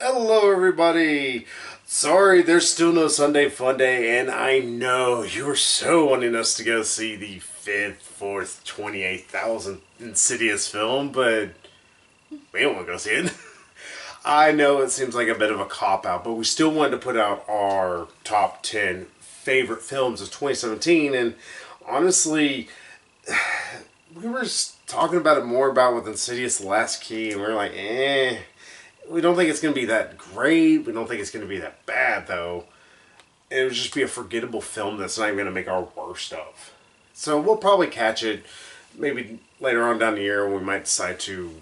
Hello, everybody. Sorry, there's still no Sunday Fun Day, and I know you're so wanting us to go see the fifth, fourth, 28,000th Insidious film, but we don't want to go see it. I know it seems like a bit of a cop out, but we still wanted to put out our top 10 favorite films of 2017, and honestly, we were talking about it more about with Insidious The Last Key, and we are like, we don't think it's going to be that great. We don't think it's going to be that bad, though. It would just be a forgettable film that's not even going to make our worst of. So we'll probably catch it maybe later on down the year when we might decide to,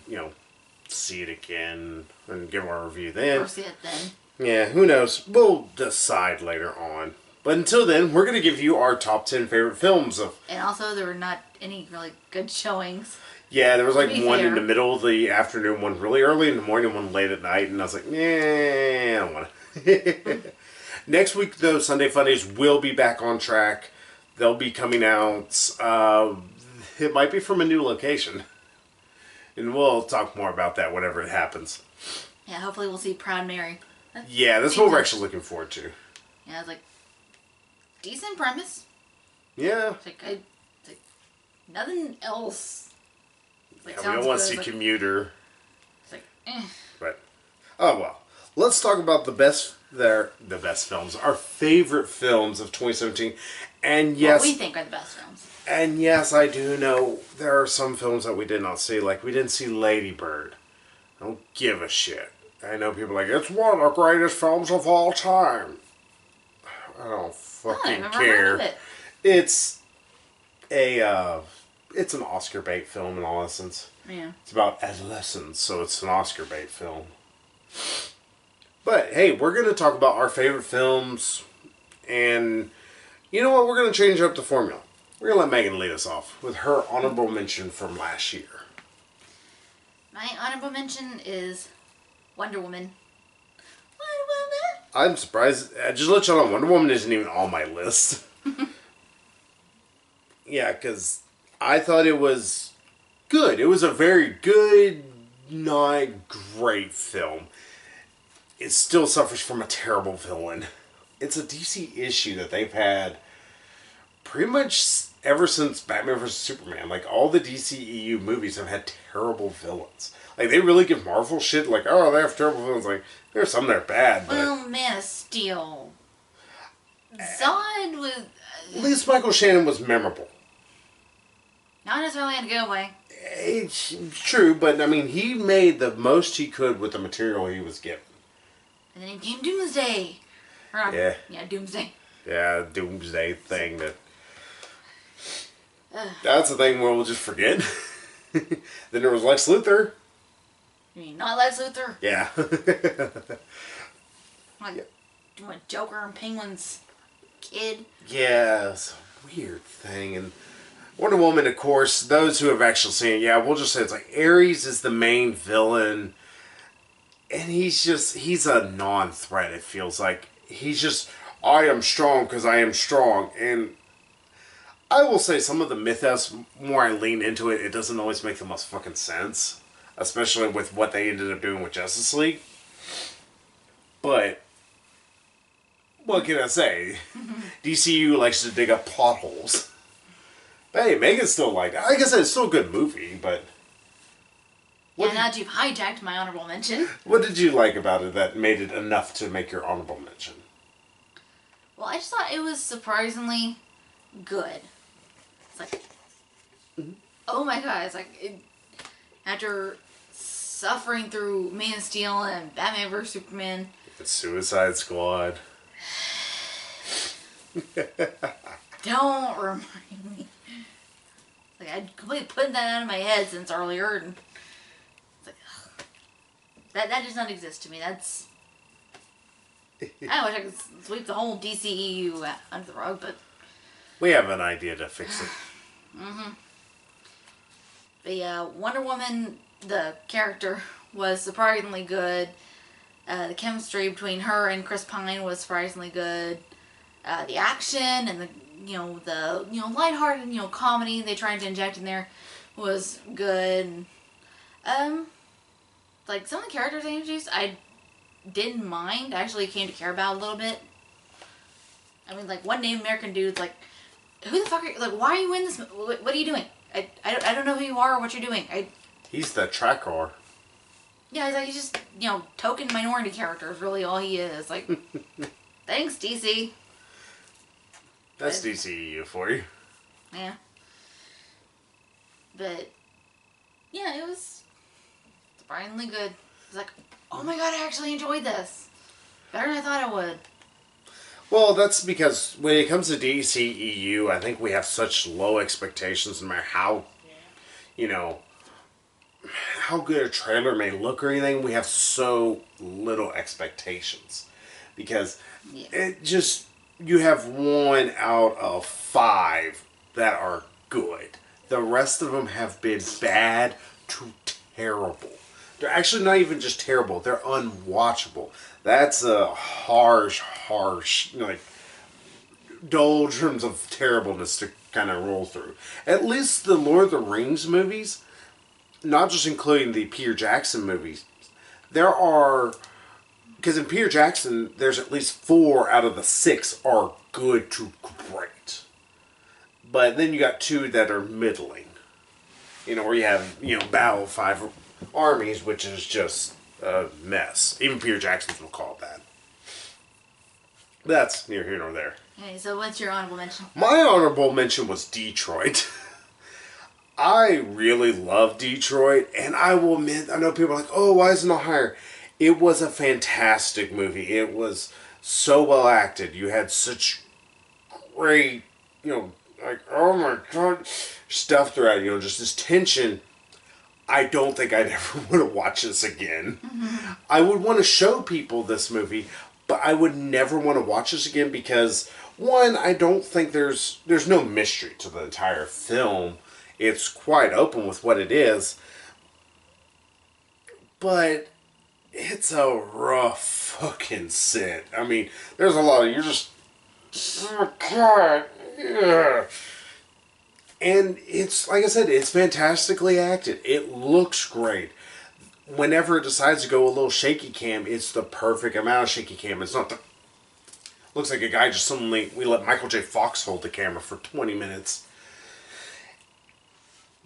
see it again and give our review then. Or see it then. Yeah, who knows? We'll decide later on. But until then, we're going to give you our top 10 favorite films of... And also, there were not any really good showings. Yeah, there was like one in the middle of the afternoon, one really early in the morning, one late at night, and I was like, I don't want to. Next week, though, Sunday Fundays will be back on track. They'll be coming out. It might be from a new location. And we'll talk more about that whenever it happens. Yeah, hopefully we'll see Proud Mary. That's what we're actually looking forward to. Yeah, it's like, decent premise. Yeah. It's like, nothing else. Like, we don't want to see Commuter. It's like, But, oh well. Let's talk about the best films, our favorite films of 2017. And yes, what we think are the best films. And yes, I do know there are some films that we did not see. Like, we didn't see Lady Bird. I don't give a shit. I know people are like, it's one of the greatest films of all time. I don't fucking care. It's it's an Oscar bait film in all essence. Yeah. It's about adolescence, so it's an Oscar bait film. But hey, we're going to talk about our favorite films, and you know what? We're going to change up the formula. We're going to let Megan lead us off with her honorable mention from last year. My honorable mention is Wonder Woman. Wonder Woman! I'm surprised. Just to let you know, Wonder Woman isn't even on my list. Yeah, because I thought it was good. It was a very good, not great film. It still suffers from a terrible villain. It's a DC issue that they've had pretty much ever since Batman vs. Superman. Like, all the DCEU movies have had terrible villains. Like, they really give Marvel shit, like, oh, they have terrible villains. Like, there's some that are bad, but... Well, Man of Steel. Zod was... At least Michael Shannon was memorable. Not necessarily in a good way. It's true, but, I mean, he made the most he could with the material he was given. And then he came Doomsday. Yeah. Yeah, Doomsday. Yeah, Doomsday thing that... That's the thing where we'll just forget. Then there was Lex Luthor. You mean not Lex Luthor? Yeah. Like, Joker and Penguin's kid. Yeah, it's a weird thing. And Wonder Woman, of course, those who have actually seen it, yeah, we'll just say it's like Ares is the main villain. And he's a non-threat, it feels like. He's just, I am strong because I am strong. And I will say some of the mythos, more I lean into it, it doesn't always make the most fucking sense. Especially with what they ended up doing with Justice League. But what can I say? DCU likes to dig up plot holes. But hey, Megan still liked it. Like I said, it's still a good movie, but... Yeah, now that you've hijacked my honorable mention. What did you like about it that made it enough to make your honorable mention? Well, I just thought it was surprisingly good. It's like... Oh my god, it's like... after suffering through Man of Steel and Batman vs. Superman... The Suicide Squad. Don't remind me. Like, I'd completely put that out of my head since earlier, and it's like, ugh. That does not exist to me. That's... I wish I could sweep the whole DCEU under the rug, but... We have an idea to fix it. But yeah, Wonder Woman, the character, was surprisingly good. The chemistry between her and Chris Pine was surprisingly good. The action and the lighthearted, comedy they tried to inject in there was good. Like, some of the characters they introduced, I didn't mind. I actually came to care about a little bit. I mean, like, one Native American dude's like, who the fuck are you? Like, why are you in this? What are you doing? I don't know who you are or what you're doing. He's the tracker. Yeah, he's like, he's just, token minority character is really all he is. Like, thanks, DC. That's DCEU for you. Yeah. But, yeah, it was surprisingly good. It's like, oh my god, I actually enjoyed this. Better than I thought I would. Well, that's because when it comes to DCEU, I think we have such low expectations no matter how, how good a trailer may look or anything. We have so little expectations. Because it just, you have 1 out of 5 that are good. The rest of them have been bad to terrible. They're actually not even just terrible. They're unwatchable. That's a harsh, doldrums of terribleness to kind of roll through. At least the Lord of the Rings movies, not just including the Peter Jackson movies, there are... Because in Peter Jackson, there's at least 4 out of the 6 are good to great. But then you got 2 that are middling. Where you have, Battle of 5 Armies, which is just a mess. Even Peter Jackson will call it that. But that's neither here nor there. Okay, so what's your honorable mention? My honorable mention was Detroit. I really love Detroit, and I will admit, I know people are like, oh, why isn't it higher? It was a fantastic movie. It was so well acted. You had such great, like, oh my god, stuff throughout, just this tension. I don't think I'd ever want to watch this again. Mm-hmm. I would want to show people this movie, but I would never want to watch this again because, one, I don't think there's no mystery to the entire film. It's quite open with what it is. But it's a rough fucking sit. I mean, there's a lot of, you're just, oh my god, yeah. And it's, like I said, it's fantastically acted. It looks great. Whenever it decides to go a little shaky cam, it's the perfect amount of shaky cam. It's not the... Looks like a guy just suddenly... We let Michael J. Fox hold the camera for 20 minutes.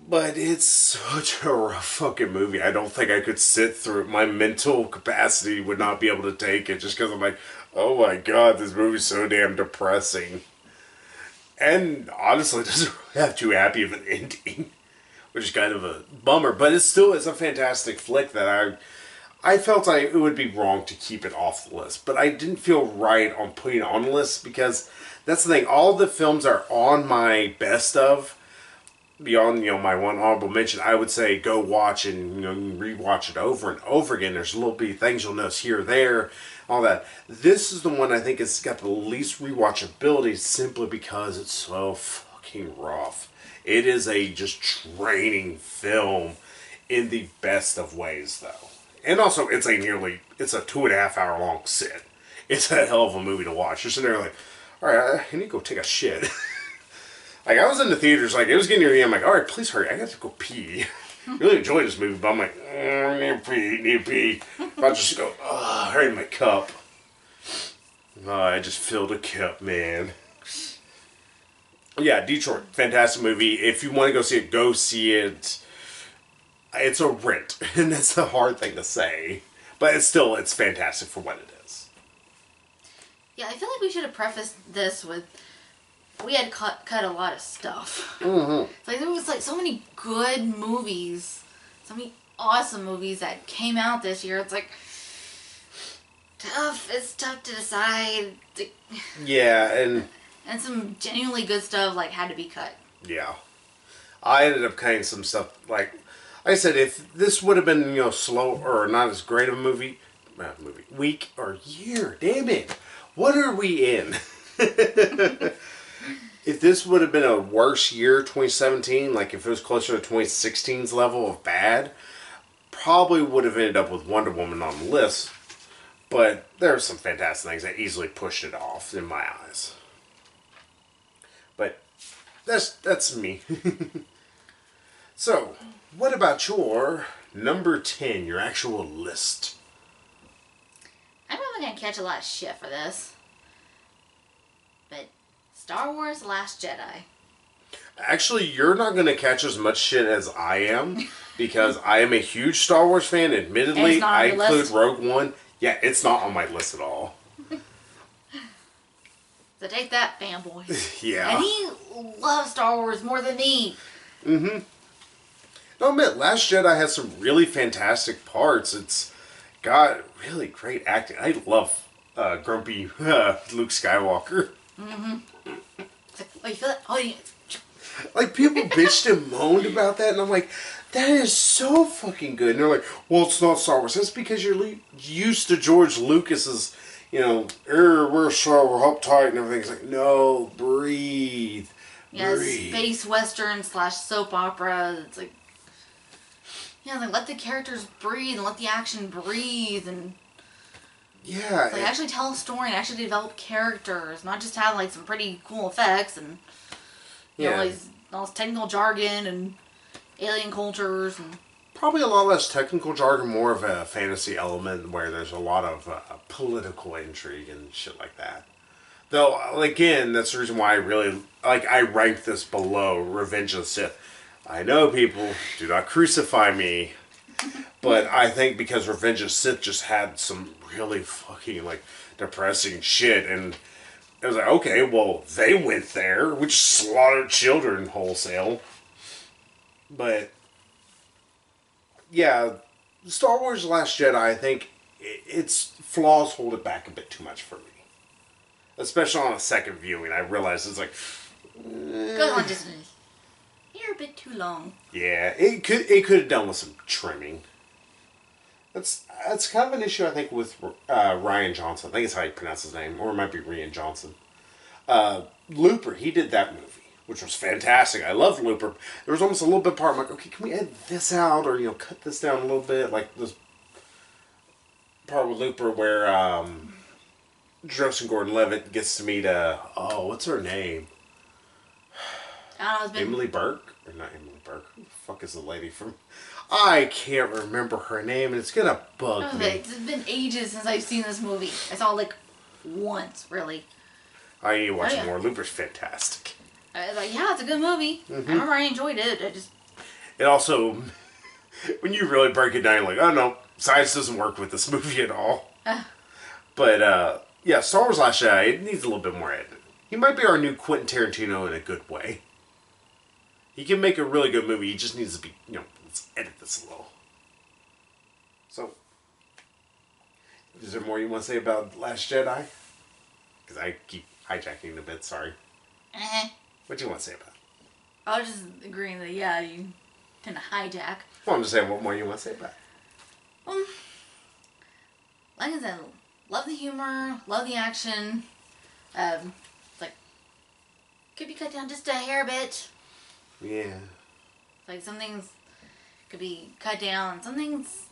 But it's such a rough fucking movie. I don't think I could sit through it. My mental capacity would not be able to take it just because I'm like, oh my god, this movie's so damn depressing. And honestly, it doesn't really have too happy of an ending, which is kind of a bummer. But it's a fantastic flick that I felt it would be wrong to keep it off the list. But I didn't feel right on putting it on the list because that's the thing. All the films are on my best of. Beyond, my one honorable mention, I would say go watch and, rewatch it over and over again. There's little bitty things you'll notice here or there, all that. This is the one I think it's got the least rewatchability simply because it's so fucking rough. It is a just draining film in the best of ways, though. And also, it's a 2.5 hour long sit. It's a hell of a movie to watch. You're sitting there like, alright, I need to go take a shit. Like, I was in the theaters, like, it was getting near the end, I'm like, alright, please hurry, I got to go pee. Really enjoyed this movie, but I'm like, I need to pee. If I just go, right in my cup. I just filled a cup, man. Yeah, Detroit, fantastic movie. If you want to go see it. It's a rent, and that's the hard thing to say. But it's fantastic for what it is. Yeah, I feel like we should have prefaced this with... We had cut a lot of stuff. Mm-hmm. Like, there was so many good movies, so many awesome movies that came out this year. It's like tough. It's tough to decide. Yeah, and some genuinely good stuff had to be cut. Yeah, I ended up cutting some stuff. Like I said, if this would have been slow or not as great of a week or year, damn it, what are we in? If this would have been a worse year, 2017, like if it was closer to 2016's level of bad, probably would have ended up with Wonder Woman on the list. But there are some fantastic things that easily pushed it off in my eyes. But that's me. So, what about your number 10, your actual list? catch a lot of shit for this. But Star Wars Last Jedi. Actually, you're not going to catch as much shit as I am because I am a huge Star Wars fan. Admittedly, I include Rogue One. Yeah, it's not on my list at all. So take that, fanboys. Yeah. And he loves Star Wars more than me. Mm-hmm. No, admit, Last Jedi has some really fantastic parts. It's got really great acting. I love grumpy Luke Skywalker. Mm-hmm. It's like, oh, you feel that? Oh, yeah. Like, people bitched and moaned about that, and I'm like, that is so fucking good. And they're like, well, it's not Star Wars. That's because you're used to George Lucas's, we're so uptight and everything. It's like, no, breathe. Yeah, breathe. Space Western / soap opera. It's like, like let the characters breathe and let the action breathe and yeah, like actually tell a story and actually develop characters, not just have like some pretty cool effects and all this technical jargon and alien cultures and probably a lot less technical jargon, more of a fantasy element where there's a lot of political intrigue and shit like that. Though again, that's the reason why I really I rank this below Revenge of the Sith. I know people do not crucify me, but I think because Revenge of the Sith just had some really fucking depressing shit, and it was like, okay, well, they went there, which slaughtered children wholesale. But yeah, Star Wars: Last Jedi, I think its flaws hold it back a bit too much for me, especially on a second viewing. I realized it's like, go on, Disney. You're a bit too long. Yeah, it could have done with some trimming. That's kind of an issue I think with Rian Johnson. I think it's how you pronounce his name, or it might be Rian Johnson. Looper, he did that movie, which was fantastic. I loved Looper. There was almost a little bit part I'm like, okay, can we edit this out or cut this down a little bit, like this part with Looper where Joseph Gordon-Levitt gets to meet what's her name? I don't know, Emily Burke? Or not Emily Burke. Who the fuck is the lady from... I can't remember her name, and it's gonna bug me. It's been ages since I've seen this movie. I saw it once, really. I need to watch it more. Looper's fantastic. I was like, yeah, it's a good movie. Mm-hmm. I remember I enjoyed it. It also... when you really break it down, you're like, oh no, science doesn't work with this movie at all. But, yeah, Star Wars Last Jedi, it needs a little bit more editing. He might be our new Quentin Tarantino in a good way. He can make a really good movie. He just needs to be, let's edit this a little. So, is there more you want to say about Last Jedi? Because I keep hijacking it a bit, sorry. What do you want to say about it? I was just agreeing that, yeah, you tend to hijack. Well, I'm just saying, what more you want to say about it? Like I said, love the humor, love the action. Could be cut down just a hair bit. Yeah. Some things could be cut down. Some things,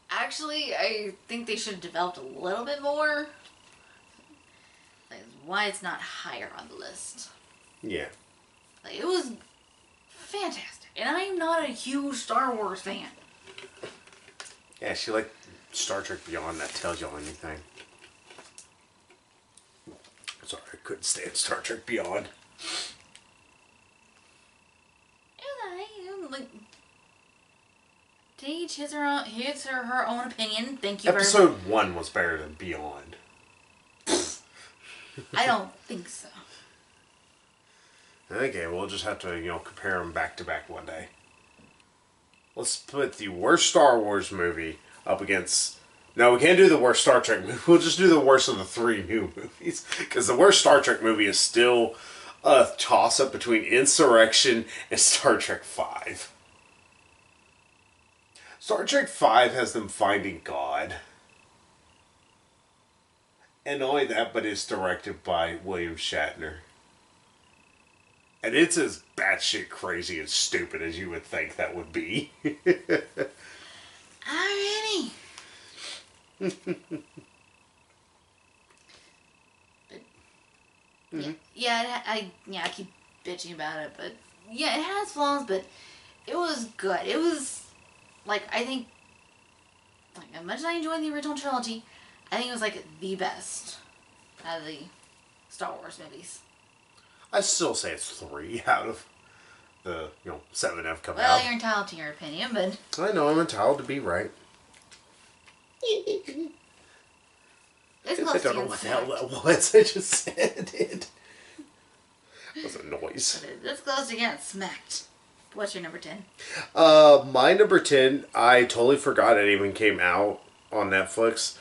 actually, I think they should have developed a little bit more. Why it's not higher on the list. Yeah. It was fantastic. And I'm not a huge Star Wars fan. Yeah, she liked Star Trek Beyond. That tells y'all anything. Sorry, I couldn't stand Star Trek Beyond. To each his or her own opinion. Thank you. Episode 1 was better than Beyond. I don't think so. Okay, we'll just have to, compare them back to back one day. Let's put the worst Star Wars movie up against... No, we can't do the worst Star Trek movie. We'll just do the worst of the 3 new movies. Because the worst Star Trek movie is still a toss-up between Insurrection and Star Trek V. Star Trek V has them finding God. And not only that, but it's directed by William Shatner. And it's as batshit crazy and stupid as you would think that would be. Alrighty. Yeah, I keep bitching about it, but yeah, it has flaws, but it was good. It was I think as much as I enjoyed the original trilogy, I think it was like the best out of the Star Wars movies. I still say it's 3 out of the 7 have come Well, out. you're entitled to your opinion, but I know I'm entitled to be right. it's I close to don't know getting what the hell smacked. that was. I just said it. That was a noise. It's close to getting smacked. What's your number 10? My number 10, I totally forgot it even came out on Netflix.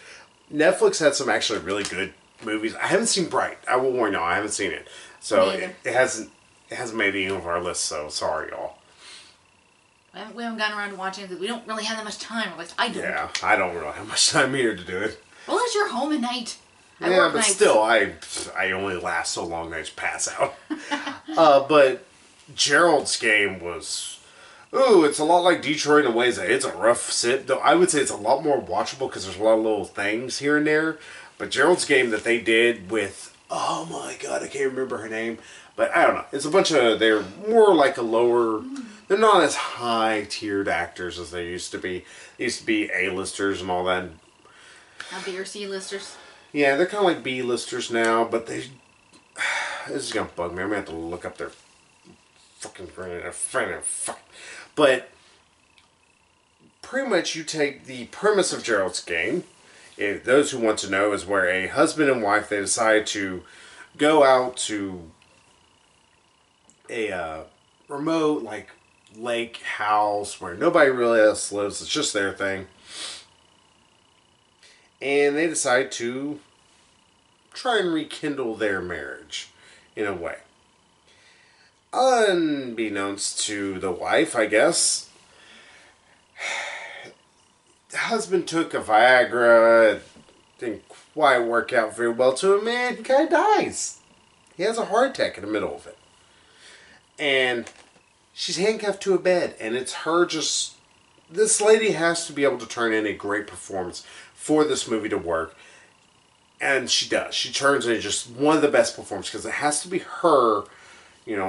Netflix had some actually really good movies. I haven't seen Bright. I will warn y'all, I haven't seen it. So Me either. it hasn't made any of our lists, so sorry y'all. We haven't gotten around to watching it because we don't really have that much time. At least I don't. Yeah, I don't really have much time here to do it. Well, unless you're home at night. I Yeah, work but nights. still, I only last so long that I just pass out. But Gerald's Game was, it's a lot like Detroit in ways that it's a rough sit. Though I would say it's a lot more watchable because there's a lot of little things here and there. But Gerald's Game that they did with, oh my god, I can't remember her name. But I don't know. It's a bunch of, they're more like a lower, they're not as high tiered actors as they used to be. They used to be A-listers and all that. Now B or C listers. Yeah, they're kind of like B-listers now, but they... This is going to bug me. I'm going to have to look up their fucking... But pretty much you take the premise of Gerald's Game. Those who want to know is where a husband and wife, they decide to go out to a remote, like, lake house where nobody really else lives. It's just their thing. And they decide to try and rekindle their marriage in a way. Unbeknownst to the wife, I guess, the husband took a Viagra. It didn't quite work out very well to him, and he kind of dies. He has a heart attack in the middle of it. And she's handcuffed to a bed, and it's her just... This lady has to be able to turn in a great performance for this movie to work. And she does. She turns in just one of the best performances because it has to be her,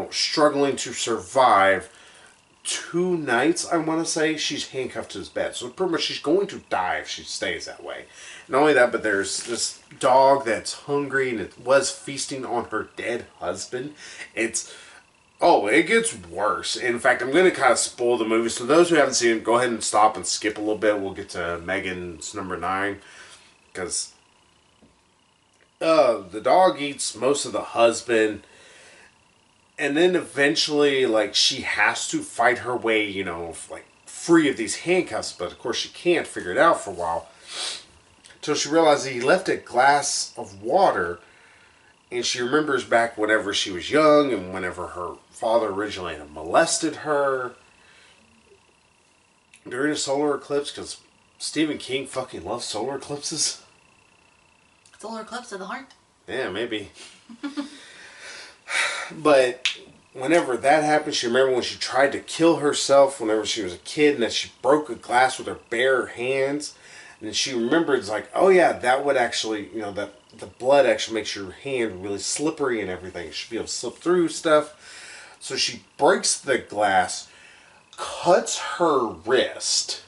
struggling to survive 2 nights, I want to say, she's handcuffed to his bed. So pretty much she's going to die if she stays that way. Not only that, but there's this dog that's hungry and it was feasting on her dead husband. It gets worse. In fact, I'm going to kind of spoil the movie. So those who haven't seen it, go ahead and stop and skip a little bit. We'll get to Megan's number 9. Because the dog eats most of the husband. And then eventually, she has to fight her way, free of these handcuffs. But of course, she can't figure it out for a while. Until she realizes he left a glass of water. And she remembers back whenever she was young and whenever her father originally had molested her during a solar eclipse, because Stephen King fucking loves solar eclipses. Solar eclipse of the heart? Yeah, maybe. But whenever that happened, she remembered when she tried to kill herself whenever she was a kid and that she broke a glass with her bare hands. And she remembered, it's like, oh yeah, that would actually, that the blood actually makes your hand really slippery and everything. You should be able to slip through stuff. So she breaks the glass, cuts her wrist.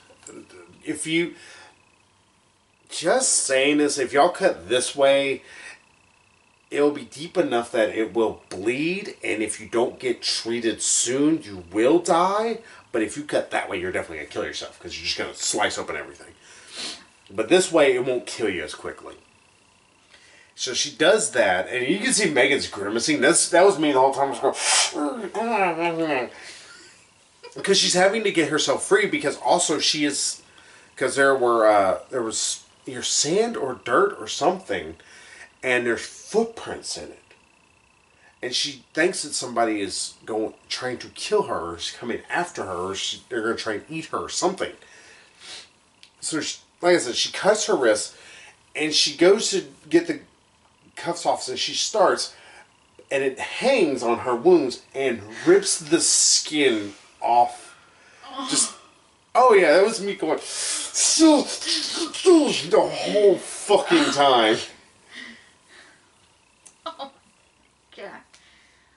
If you... Just saying this, if y'all cut this way, it'll be deep enough that it will bleed. And if you don't get treated soon, you will die. But if you cut that way, you're definitely going to kill yourself because you're just going to slice open everything. But this way, it won't kill you as quickly. So she does that, and you can see Megan's grimacing. That was me the whole time. I was going, because she's having to get herself free. Because also she is, because there was either sand or dirt or something, and there's footprints in it. And she thinks that somebody is trying to kill her, or is coming after her, or they're going to try and eat her or something. So like I said, she cuts her wrist, and she goes to get the cuffs off, and she starts, and it hangs on her wounds and rips the skin off. Just, oh yeah, that was me going, the whole fucking time. Oh, God.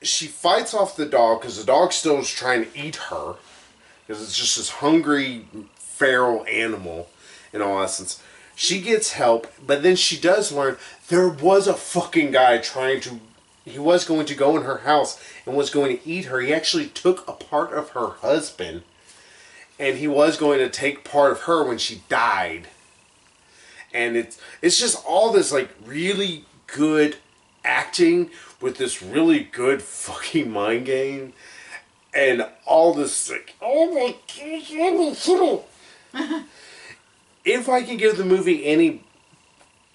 She fights off the dog, because the dog still is trying to eat her, because it's just this hungry, feral animal, in all essence. She gets help, but then she does learn there was a fucking guy trying to. He was going to go in her house and was going to eat her. He actually took a part of her husband, and he was going to take part of her when she died. And it's just all this like really good acting with this really good fucking mind game, and all this like, oh my god. If I can give the movie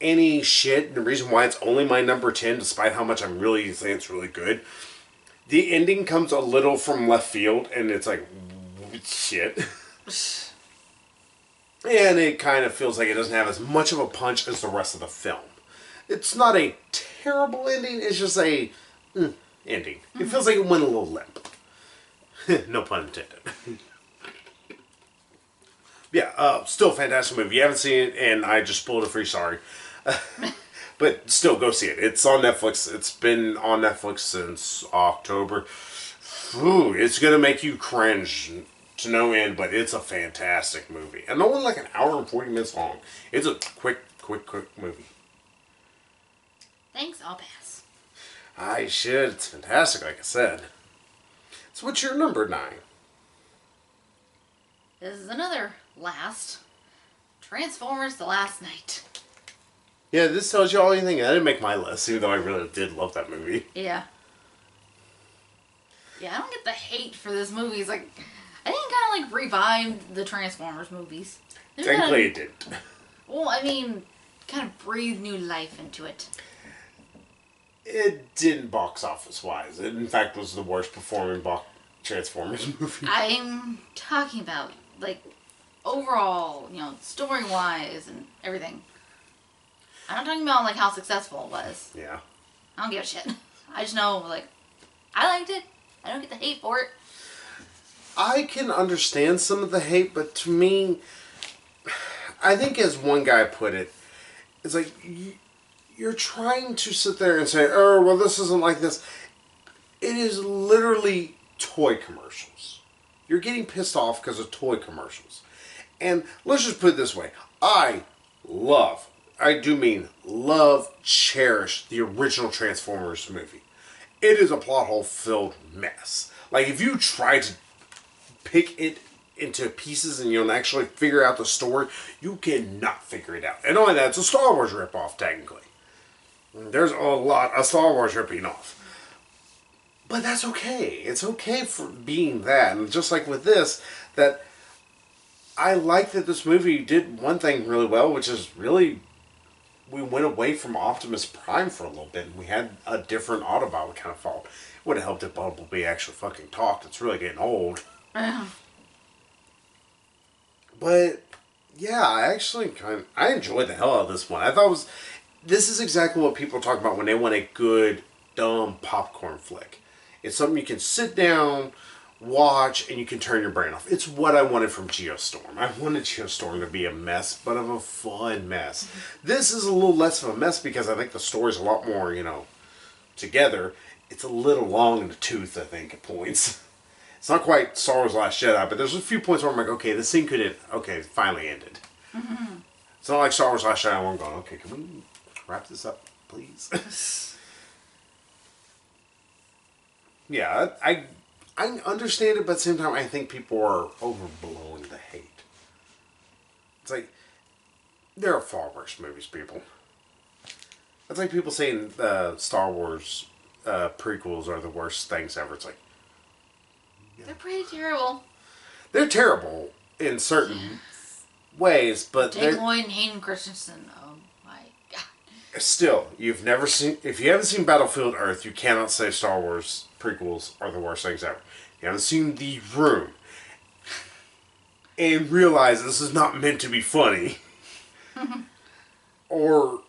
any shit, the reason why it's only my number 10, despite how much I'm really saying it's really good, the ending comes a little from left field, and it's like, shit. And it kind of feels like it doesn't have as much of a punch as the rest of the film. It's not a terrible ending, it's just a ending. It feels like it went a little limp. No pun intended. Yeah, still a fantastic movie. If you haven't seen it, and I just spoiled it for you, sorry. But still, go see it. It's on Netflix. It's been on Netflix since October. Ooh, it's going to make you cringe to no end, but it's a fantastic movie. And only like an hour and 40 minutes long. It's a quick movie. Thanks, I'll pass. I should. It's fantastic, like I said. So what's your number 9? This is another last. Transformers The Last Night. Yeah, this tells you all anything. I didn't make my list, even though I really did love that movie. Yeah. Yeah, I don't get the hate for this movie. It's like, I think it kind of like revived the Transformers movies. Technically it didn't. Well, I mean, kind of breathed new life into it. It didn't box office wise. It, in fact, was the worst performing Transformers movie. I'm talking about, like, overall, you know, story-wise and everything. I'm not talking about, like, how successful it was. Yeah. I don't give a shit. I just know, like, I liked it. I don't get the hate for it. I can understand some of the hate, but to me, I think as one guy put it, it's like, you're trying to sit there and say, oh, well, this isn't like this. It is literally toy commercials. You're getting pissed off because of toy commercials. And let's just put it this way. I do mean love, cherish the original Transformers movie. It is a plot hole filled mess. Like, if you try to pick it into pieces and you don't actually figure out the story, you cannot figure it out. And only that, it's a Star Wars ripoff, technically. There's a lot of Star Wars ripping off. But that's okay. It's okay for being that. And just like with this, that I like that this movie did one thing really well, which is really, we went away from Optimus Prime for a little bit, and we had a different Autobot we kind of followed. It would have helped if Bumblebee actually fucking talked. It's really getting old. But, yeah, I enjoyed the hell out of this one. I thought this is exactly what people talk about when they want a good, dumb popcorn flick. It's something you can sit down, watch, and you can turn your brain off. It's what I wanted from Geostorm. I wanted Geostorm to be a mess, but of a fun mess. Mm-hmm. This is a little less of a mess because I think the story's a lot more, together. It's a little long in the tooth, I think, at points. It's not quite Star Wars Last Jedi, but there's a few points where I'm like, okay, this scene could end. Okay, it finally ended. Mm-hmm. It's not like Star Wars Last Jedi where I'm going, okay, can we wrap this up, please? Yeah, I understand it, but at the same time, I think people are overblowing the hate. It's like, there are far worse movies, people. It's like people saying Star Wars prequels are the worst things ever. It's like, they're pretty terrible. They're terrible in certain ways, but Jake Lloyd and Hayden Christensen. Oh my god! Still, if you haven't seen Battlefield Earth, you cannot say Star Wars prequels are the worst things ever. If you haven't seen The Room, and realize this is not meant to be funny, or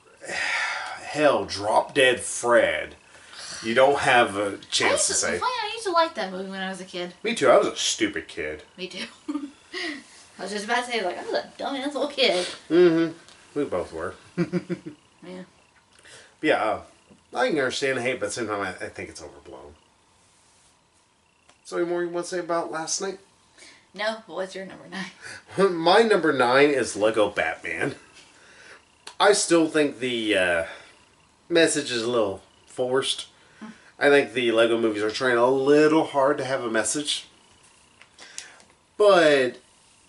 hell, Drop Dead Fred. You don't have a chance to say. I used to like that movie when I was a kid. Me too. I was a stupid kid. Me too. I was just about to say, like, I was a dumbass little kid. Mm-hmm. We both were. Yeah. Yeah, I can understand the hate, but at the same time, I think it's overblown. So, any more you want to say about Last Night? No, but what's your number 9? My number 9 is Lego Batman. I still think the message is a little forced. I think the Lego movies are trying a little hard to have a message. But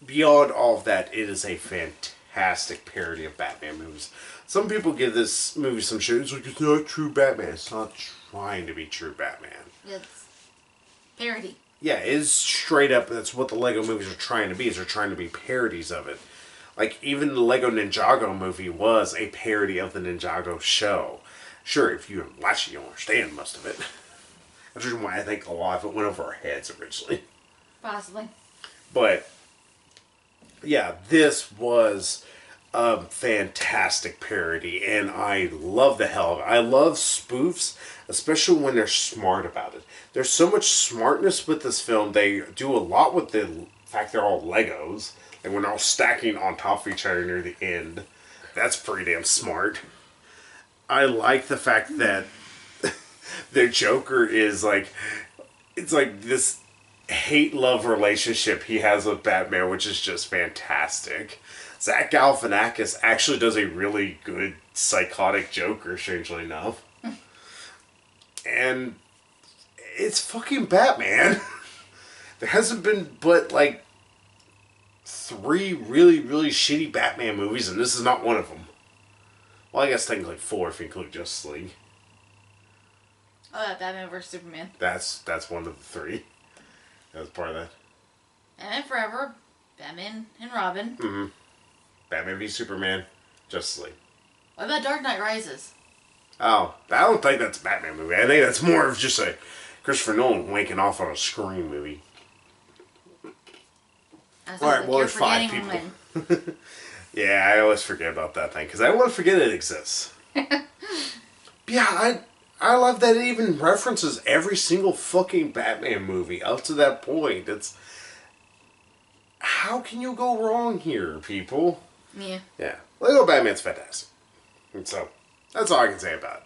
beyond all of that, it is a fantastic parody of Batman movies. Some people give this movie some shit. It's like, it's not true Batman. It's not trying to be true Batman. It's parody. Yeah, it's straight up, that's what the Lego movies are trying to be, is they're trying to be parodies of it. Like, even the Lego Ninjago movie was a parody of the Ninjago show. Sure, if you watch it, you'll understand most of it. That's the reason why I think a lot of it went over our heads originally. Possibly. But, yeah, this was a fantastic parody, and I love the hell of it. I love spoofs, especially when they're smart about it. There's so much smartness with this film. They do a lot with the fact they're all Legos, and when they're all stacking on top of each other near the end. That's pretty damn smart. I like the fact that their Joker is like, it's like this hate-love relationship he has with Batman, which is just fantastic. Zach Galifianakis actually does a really good psychotic Joker, strangely enough. And it's fucking Batman. There hasn't been but like 3 really, really shitty Batman movies, and this is not one of them. Well, I guess technically 4 if you include Justice League. Oh, yeah, Batman vs. Superman. That's one of the 3. That was part of that. Batman Forever, Batman and Robin. Mm-hmm. Batman v Superman, Justice League. What about Dark Knight Rises? Oh, I don't think that's a Batman movie. I think that's more of just a Christopher Nolan wanking off on a Scream movie. Alright, well, there's 5 people. Yeah, I always forget about that thing, because I want to forget it exists. Yeah, I love that it even references every single fucking Batman movie up to that point. It's... How can you go wrong here, people? Yeah. Yeah. Lego Batman's fantastic. And so, that's all I can say about it.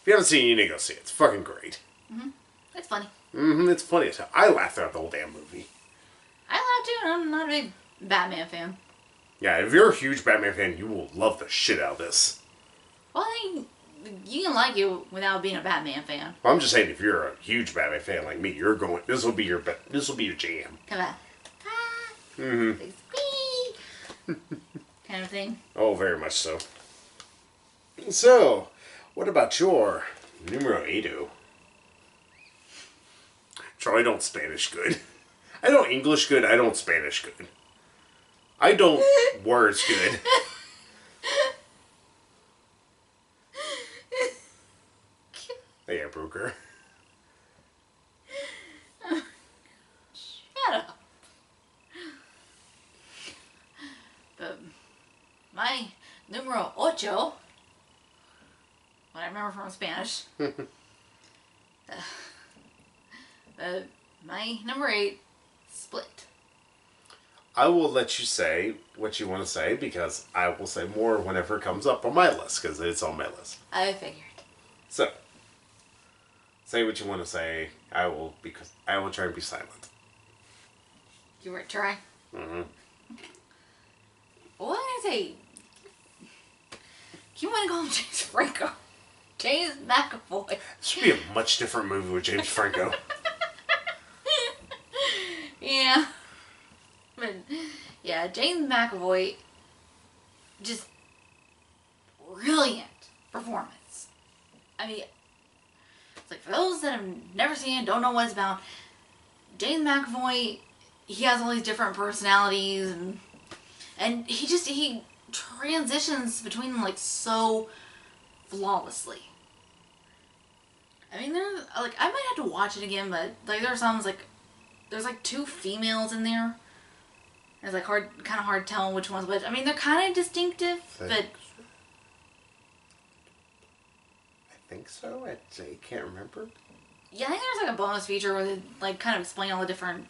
If you haven't seen it, you need to go see it. It's fucking great. Mm-hmm. It's funny. Mm-hmm. It's funny as hell. I laughed throughout the whole damn movie. I laughed too, and I'm not a big Batman fan. Yeah, if you're a huge Batman fan, you will love the shit out of this. Well, I think you can like it without being a Batman fan. Well, I'm just saying, if you're a huge Batman fan like me, you're going. This will be your jam. Come on. Mm-hmm. Like, squee! Kind of thing. Oh, very much so. So, what about your numero 8? Charlie don't Spanish good. I don't English good, I don't Spanish good. I don't words good. Hey, I broke her. Shut up. But my numero 8, what I remember from Spanish, my number 8, Split. I will let you say what you want to say, because I will say more whenever it comes up on my list, because it's on my list. I figured. So, say what you want to say. I will try and be silent. You were trying. Mm-hmm. What did I say? You want to call him James Franco? James McAvoy. This should be a much different movie with James Franco. Yeah. But, yeah, James McAvoy, just brilliant performance. I mean, it's like, for those that have never seen it, don't know what it's about, James McAvoy, he has all these different personalities, and he transitions between them, like, so flawlessly. I mean, there's, like, I might have to watch it again, but, like, there are some, like, there's, like, 2 females in there. It's, like, kind of hard telling which ones, but, I mean, they're kind of distinctive, but... I think so. I can't remember. Yeah, I think there's, like, a bonus feature where they, like, kind of explain all the different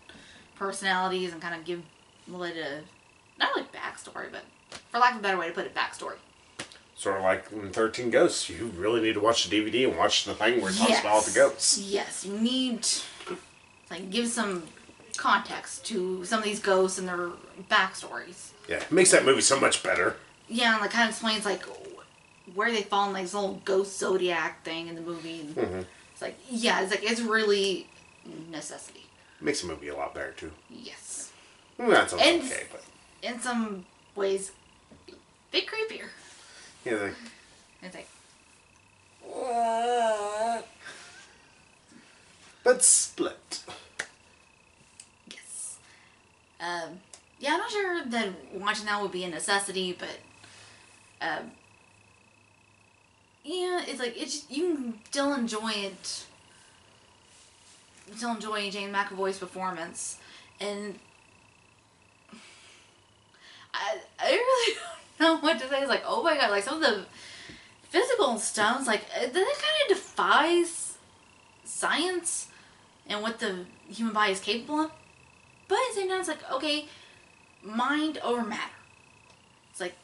personalities and kind of give a little, not really backstory, but, for lack of a better way to put it, backstory. Sort of like in 13 Ghosts. You really need to watch the DVD and watch the thing where it talks about all the ghosts. Yes, you need to, like, give some context to some of these ghosts and their backstories. Yeah, it makes that movie so much better. yeah, and like kind of explains like where they fall in like this little ghost zodiac thing in the movie. And it's like, yeah, it's like it's really necessity. Makes the movie a lot better too. Yes. Well, that's okay, but in some ways, a bit creepier. yeah, like It's like, what? But split. yes. Yeah, I'm not sure that watching that would be a necessity, but yeah, it's like you can still enjoy it. Still enjoy Jane McAvoy's performance, and I really don't know what to say. It's like, oh my god, like some of the physical stuff, like that kind of defies science and what the human body is capable of. But at the same time, it's like, okay, mind over matter. It's like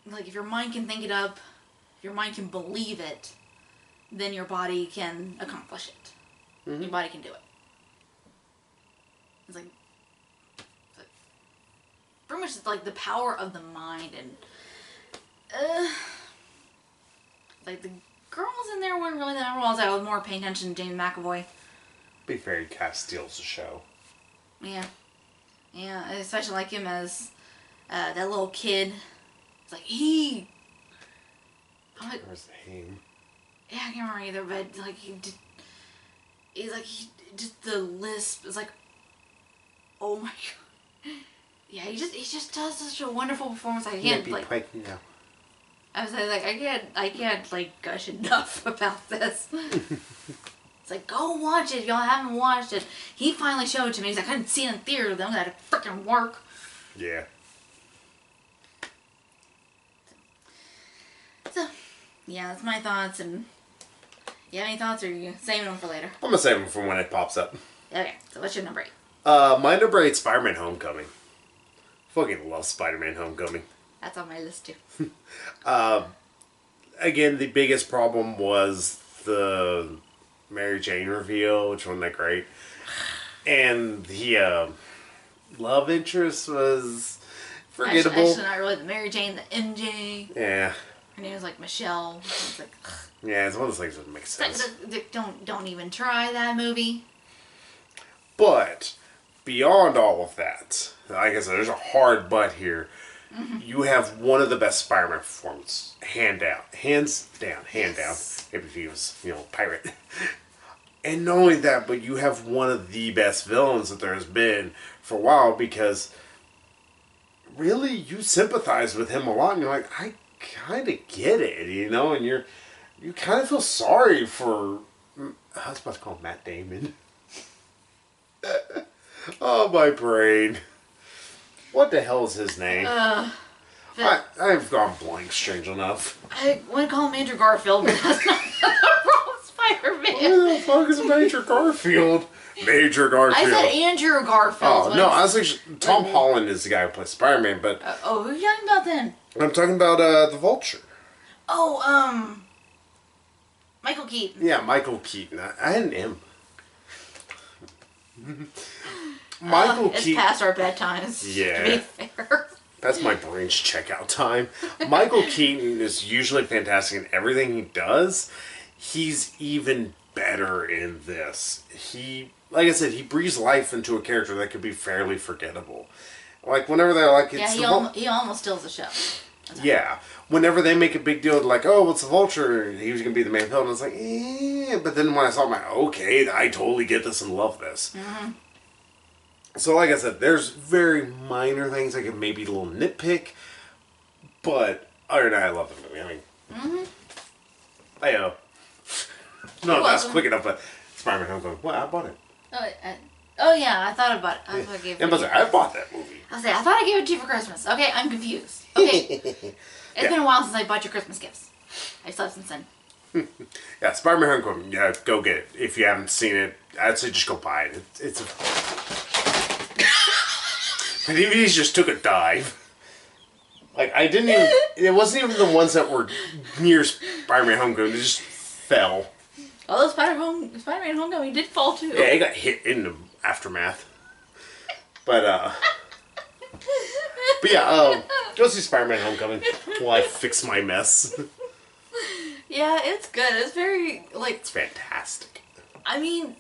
if your mind can think it up, if your mind can believe it, then your body can accomplish it. Your body can do it. It's like pretty much like the power of the mind, and like the girls in there weren't really that well. I was more paying attention to James McAvoy. Be fair, he kind of steals the show. Yeah, I especially like him as that little kid. It's like Where's the name? Yeah, I can't remember either, but like just the lisp is like, oh my god. Yeah, he just does such a wonderful performance. I can't like. I was like, I can't like gush enough about this. It's like, go watch it. Y'all haven't watched it. He finally showed it to me. He's like, I couldn't see it in theater. Then I had to freaking work. Yeah. So, yeah, that's my thoughts. And you have any thoughts, or are you saving them for later? I'm gonna save them for when it pops up. Okay, so what's your number 8? My number 8, Spider-Man: Homecoming. Fucking love Spider-Man: Homecoming. That's on my list too. Again, the biggest problem was the Mary Jane reveal, which wasn't that great. And the love interest was forgettable. Actually, not really the Mary Jane, the MJ. Yeah. Her name was like Michelle. It's like, ugh. Yeah, it's one of those things that doesn't make sense. Don't even try that movie. But beyond all of that, like I said, there's a hard but here. You have one of the best Spider-Man performances, hands down. Maybe if he was, pirate. And not only that, but you have one of the best villains that there has been for a while, because really you sympathize with him a lot, and you're like, I kind of get it, and you kind of feel sorry for, I was about to call him Matt Damon. Oh, my brain. What the hell is his name? I've gone blank, strange enough. I want to call him Andrew Garfield, but that's not the wrong Spider-Man. Who the fuck is Major Garfield? Major Garfield. I said Andrew Garfield. Oh, no, I was like, Tom Holland is the guy who plays Spider-Man, but... who are you talking about then? I'm talking about the Vulture. Oh, Michael Keaton. Yeah, Michael Keaton. I had an M. Michael Keaton. It's past our bedtimes. Yeah. To be fair. That's my brain's checkout time. Michael Keaton is usually fantastic in everything he does. He's even better in this. Like I said, he breathes life into a character that could be fairly forgettable. Like, whenever they're like... Yeah, he almost steals the show. Yeah. Whenever they make a big deal, like, oh, what's the Vulture? He was going to be the main villain. I was like, eh. But then when I saw him, I'm like, okay, I totally get this and love this. Mm-hmm. So, like I said, there's very minor things I could maybe a little nitpick. But, other than that, I love the movie. I mean, I no, that's quick enough, but Spider-Man: Homecoming. Well, I bought it. Oh yeah, I thought about it. I thought I gave it. I bought that movie. I thought I gave it to you for Christmas. Okay, I'm confused. Okay, it's been a while since I bought your Christmas gifts. I slept since then. Yeah, Spider-Man: Homecoming. Yeah, go get it. If you haven't seen it, I'd say just go buy it. It's a... The DVDs just took a dive. Like, I didn't even... It wasn't even the ones that were near Spider-Man: Homecoming. They just fell. Although Spider-Man: Homecoming did fall too. Yeah, it got hit in the aftermath. But, But yeah, go see Spider-Man Homecoming while I fix my mess. Yeah, it's good. It's very, like... It's fantastic. I mean,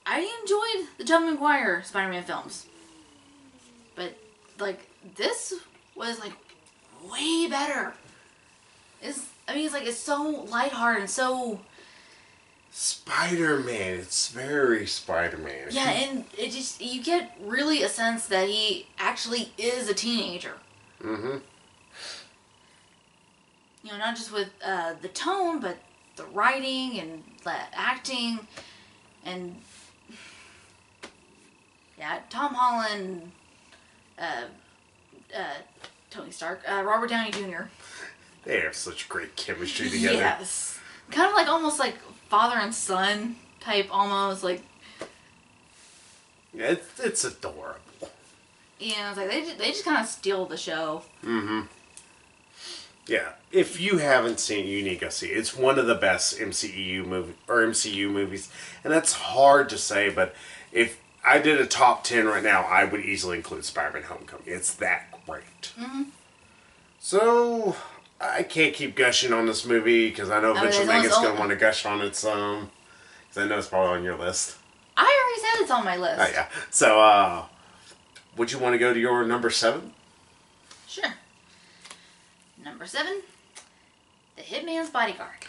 I enjoyed the Tobey Maguire Spider-Man films. But, like, this was, like, way better. It's so lighthearted and so... Spider-Man. It's very Spider-Man. Yeah, and it just... You get really a sense that he actually is a teenager. Mm-hmm. You know, not just with the tone, but the writing and the acting. And... Yeah, Tom Holland... Tony Stark, Robert Downey Jr. They have such great chemistry together. Yes. Kind of like almost like father and son type almost like. Yeah, it's adorable. Yeah, it's like they just kind of steal the show. Mm-hmm. Yeah, if you haven't seen it, you need to go see it. It's one of the best MCU movies, and that's hard to say, but if I did a top 10 right now, I would easily include Spider-Man Homecoming. It's that great. Mm-hmm. So, I can't keep gushing on this movie, because I know eventually Megan's going to want to gush on it some. Because I know it's probably on your list. I already said it's on my list. Oh, yeah. So, would you want to go to your number 7? Sure. Number 7, The Hitman's Bodyguard.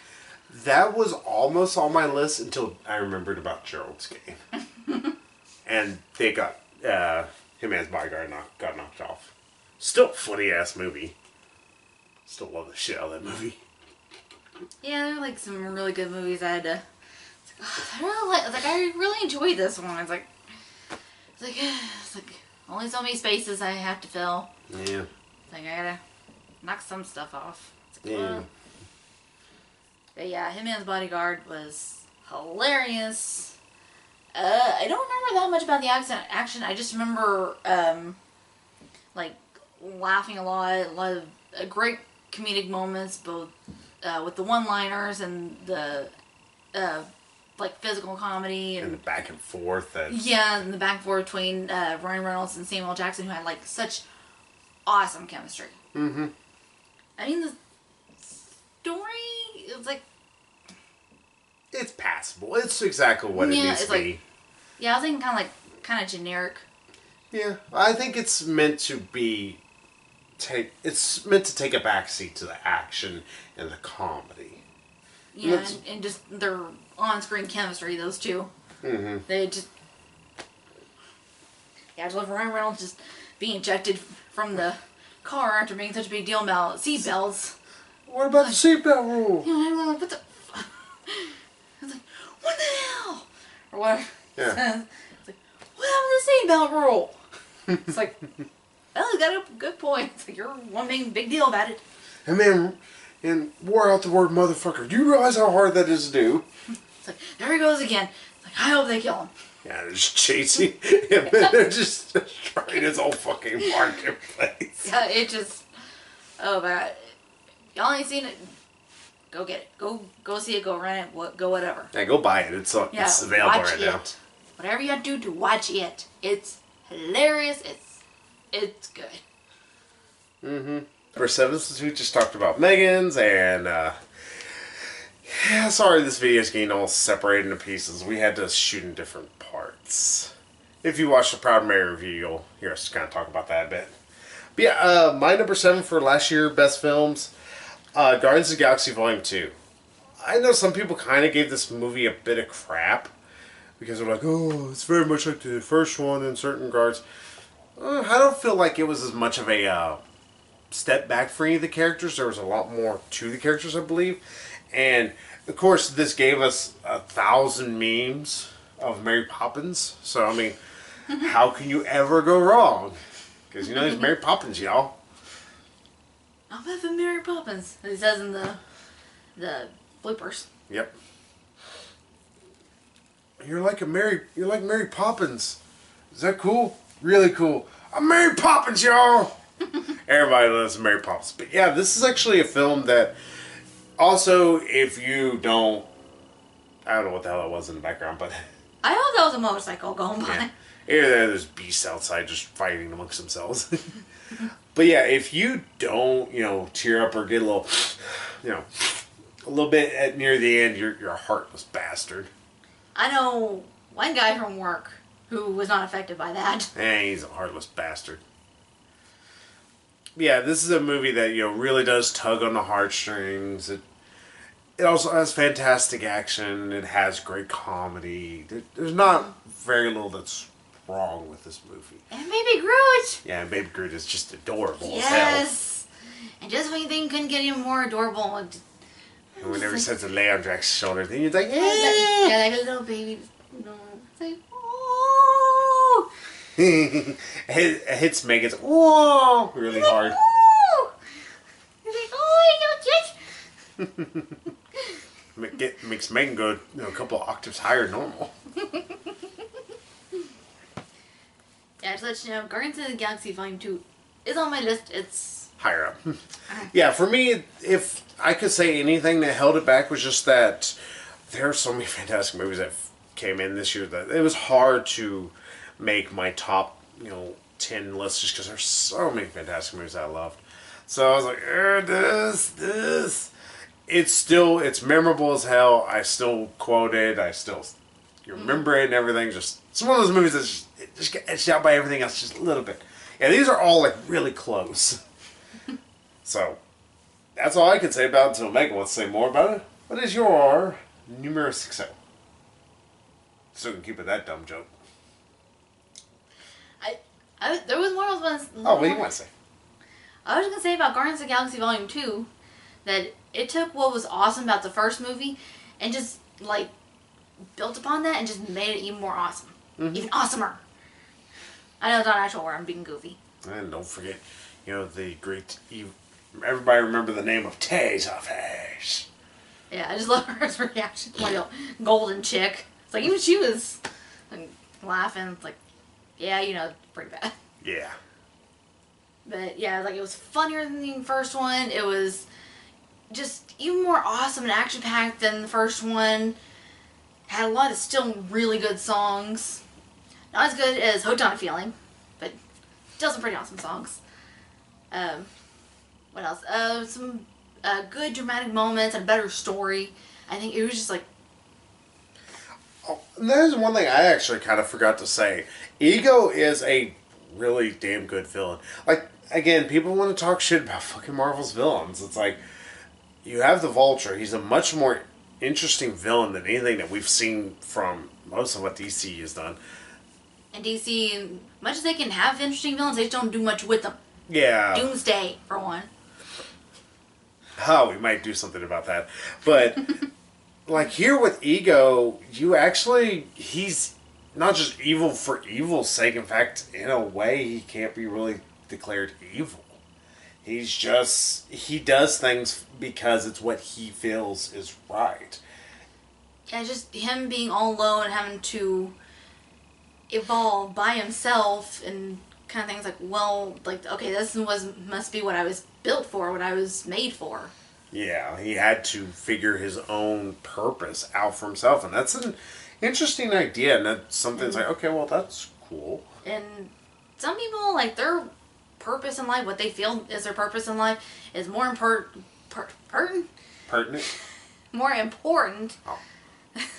That was almost on my list until I remembered about Gerald's Game. And they got Hitman's Bodyguard got knocked off. Still a funny ass movie. Still love the shit out of that movie. Yeah, there are like some really good movies I had to. I really enjoyed this one. It's like only so many spaces I have to fill. Yeah. It's like I gotta knock some stuff off. It's like, Yeah. But yeah, Hitman's Bodyguard was hilarious. I don't remember that much about the action. I just remember, like, laughing a lot of great comedic moments, both with the one-liners and the, like, physical comedy. And the back and forth. Yeah, and the back and forth between Ryan Reynolds and Samuel Jackson, who had, like, such awesome chemistry. Mm-hmm. I mean, the story, it's like... It's passable. It's exactly what it needs to be. Like, yeah, I was thinking kind of generic. Yeah, I think it's meant to be it's meant to take a backseat to the action and the comedy. Yeah, and just their on-screen chemistry, those two. Mm-hmm. They just... Yeah, I just love Ryan Reynolds just being ejected from the car after making such a big deal about seatbelts. What about the seatbelt rule? You know, I'm like, what the... I was like, what the hell? Or whatever. Yeah. It's like, what happened to the seatbelt rule? It's like, well, you got a good point. It's like, you're one making big deal about it. And man, and wore out the word motherfucker. Do you realize how hard that is to do? It's like, there he goes again. It's like, I hope they kill him. Yeah, they're just chasing him. They're just trying his whole fucking marketplace. Yeah, it just... Oh, but y'all ain't seen it. Go get it. Go see it. Go rent it. Go whatever. Yeah, go buy it. It's available right now. Whatever you have to do to watch it. It's hilarious. It's good. Mm-hmm. Number 7, since we just talked about Megan's, and yeah, sorry this video is getting all separated into pieces. We had to shoot in different parts. If you watch the Proud Mary review, you'll hear us kind of talk about that a bit. But yeah, my number 7 for last year best films, Guardians of the Galaxy Volume 2. I know some people kind of gave this movie a bit of crap because they're like, oh, it's very much like the first one in certain regards. I don't feel like it was as much of a step back for any of the characters. There was a lot more to the characters, I believe. And, of course, this gave us 1,000 memes of Mary Poppins. So, I mean, how can you ever go wrong? Because, you know, he's Mary Poppins, y'all. I'm having Mary Poppins, as he says in the bloopers. Yep. You're like Mary Poppins. Is that cool? Really cool. I'm Mary Poppins, y'all. Everybody loves Mary Poppins. But yeah, this is actually a film that also, if you don't, I don't know what the hell that was in the background, but I hope that was a motorcycle going by. yeah. Here, there's beasts outside just fighting amongst themselves. But yeah, if you don't, tear up or get a little, a little bit near the end, you're a heartless bastard. I know one guy from work who was not affected by that. He's a heartless bastard. Yeah, this is a movie that really does tug on the heartstrings. It also has fantastic action. It has great comedy. There's not very little that's wrong with this movie. And Baby Groot! Yeah, and Baby Groot is just adorable yes! as hell. And just when you think couldn't get any more adorable. And whenever he starts to lay on Drax's shoulder, then you're like, yeah, like a little baby. It's like, oh! it hits Megan's whoa really hard. Oh! He's like, oh, you just. Makes Megan go a couple octaves higher than normal. Yeah, just let you know, Guardians of the Galaxy Volume 2 is on my list. It's higher up. Yeah, for me, if I could say anything that held it back was just that there are so many fantastic movies that came in this year that it was hard to make my top, 10 lists just because there's so many fantastic movies I loved. So I was like, this. It's memorable as hell. I still quote it. I still remember it and everything. Just it's one of those movies that just get edged out by everything else just a little bit. Yeah, these are all like really close. So that's all I can say about it until Megan wants to say more about it. What is your numero 60? Still can keep it that dumb joke. There was one I was going to. Oh, what do you want to say? I was going to say about Guardians of the Galaxy Volume 2 that it took what was awesome about the first movie and just, like, built upon that and just made it even more awesome. Mm-hmm. Even awesomer. I know it's not an actual word, I'm being goofy. And don't forget, the great... Everybody remember the name of Taserface. Yeah, I just love her reaction. Like a golden chick. It's like, even she was like, laughing. It's like, yeah, pretty bad. Yeah. But yeah, like it was funnier than the first one. It was just even more awesome and action packed than the first one. Had a lot of still really good songs. Not as good as Hooked on a Feeling, but still some pretty awesome songs. What else? Some good dramatic moments and a better story. I think it was just like. Oh, there's one thing I actually kind of forgot to say. Ego is a really damn good villain. Like, again, people want to talk shit about fucking Marvel's villains. It's like, you have the Vulture. He's a much more interesting villain than anything that we've seen from most of what DC has done. And DC, much as they can have interesting villains, they just don't do much with them. Yeah. Doomsday, for one. Oh, we might do something about that. But, like, here with Ego, he's not just evil for evil's sake. In fact, in a way, he can't be really declared evil. He does things because it's what he feels is right. Yeah, just him being all alone and having to evolve by himself and kind of things like, well, like, okay, must be what I was built for, what I was made for. Yeah, he had to figure his own purpose out for himself, and that's an interesting idea, and that's something that's like, okay, well, that's cool. And some people, like, their purpose in life, what they feel is their purpose in life, is more pertinent? More important. Oh.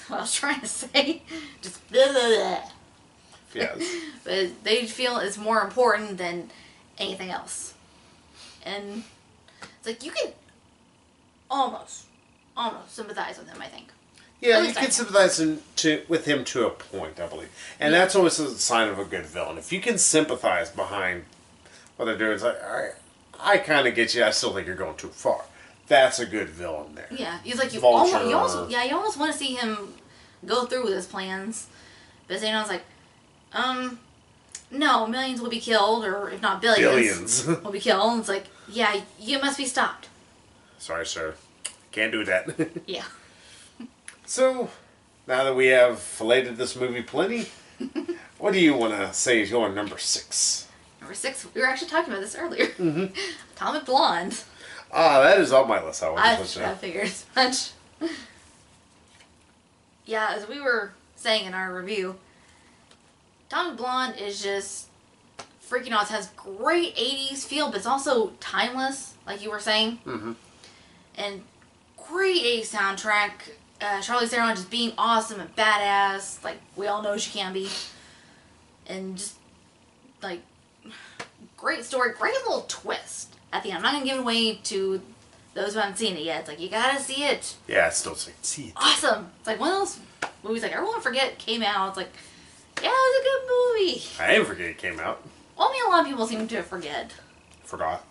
What I was trying to say. Just blah, blah, blah. Yes. But they feel it's more important than anything else. And it's like, you can almost sympathize with him, I think. Yeah, you can sympathize with him to a point, I believe. And that's always a sign of a good villain. If you can sympathize behind what they're doing, it's like, all right, I kind of get you, I still think you're going too far. That's a good villain there. Yeah, he's like, you Vulture. almost want to see him go through with his plans. But then I was like, no, millions will be killed, or if not billions will be killed. And it's like, yeah, you must be stopped. Sorry, sir. Can't do that. Yeah. So, now that we have filleted this movie plenty, what do you want to say is your number 6? Number 6, we were actually talking about this earlier. Mm-hmm. Atomic Blonde. Ah, that is on my list. I figured as much. Yeah, as we were saying in our review, Atomic Blonde is just freaking awesome. It has great 80s feel, but it's also timeless, like you were saying. Mm-hmm. And great 80s soundtrack. Charlize Theron just being awesome and badass, like we all know she can be. And just, like, great story, great little twist at the end. I'm not going to give it away to those who haven't seen it yet. It's like, you gotta see it. Yeah, I still see it. Awesome. It's like one of those movies like everyone forget came out. It's like, yeah, it was a good movie. I didn't forget it came out. Well, I mean, a lot of people seem to forget. Forgot.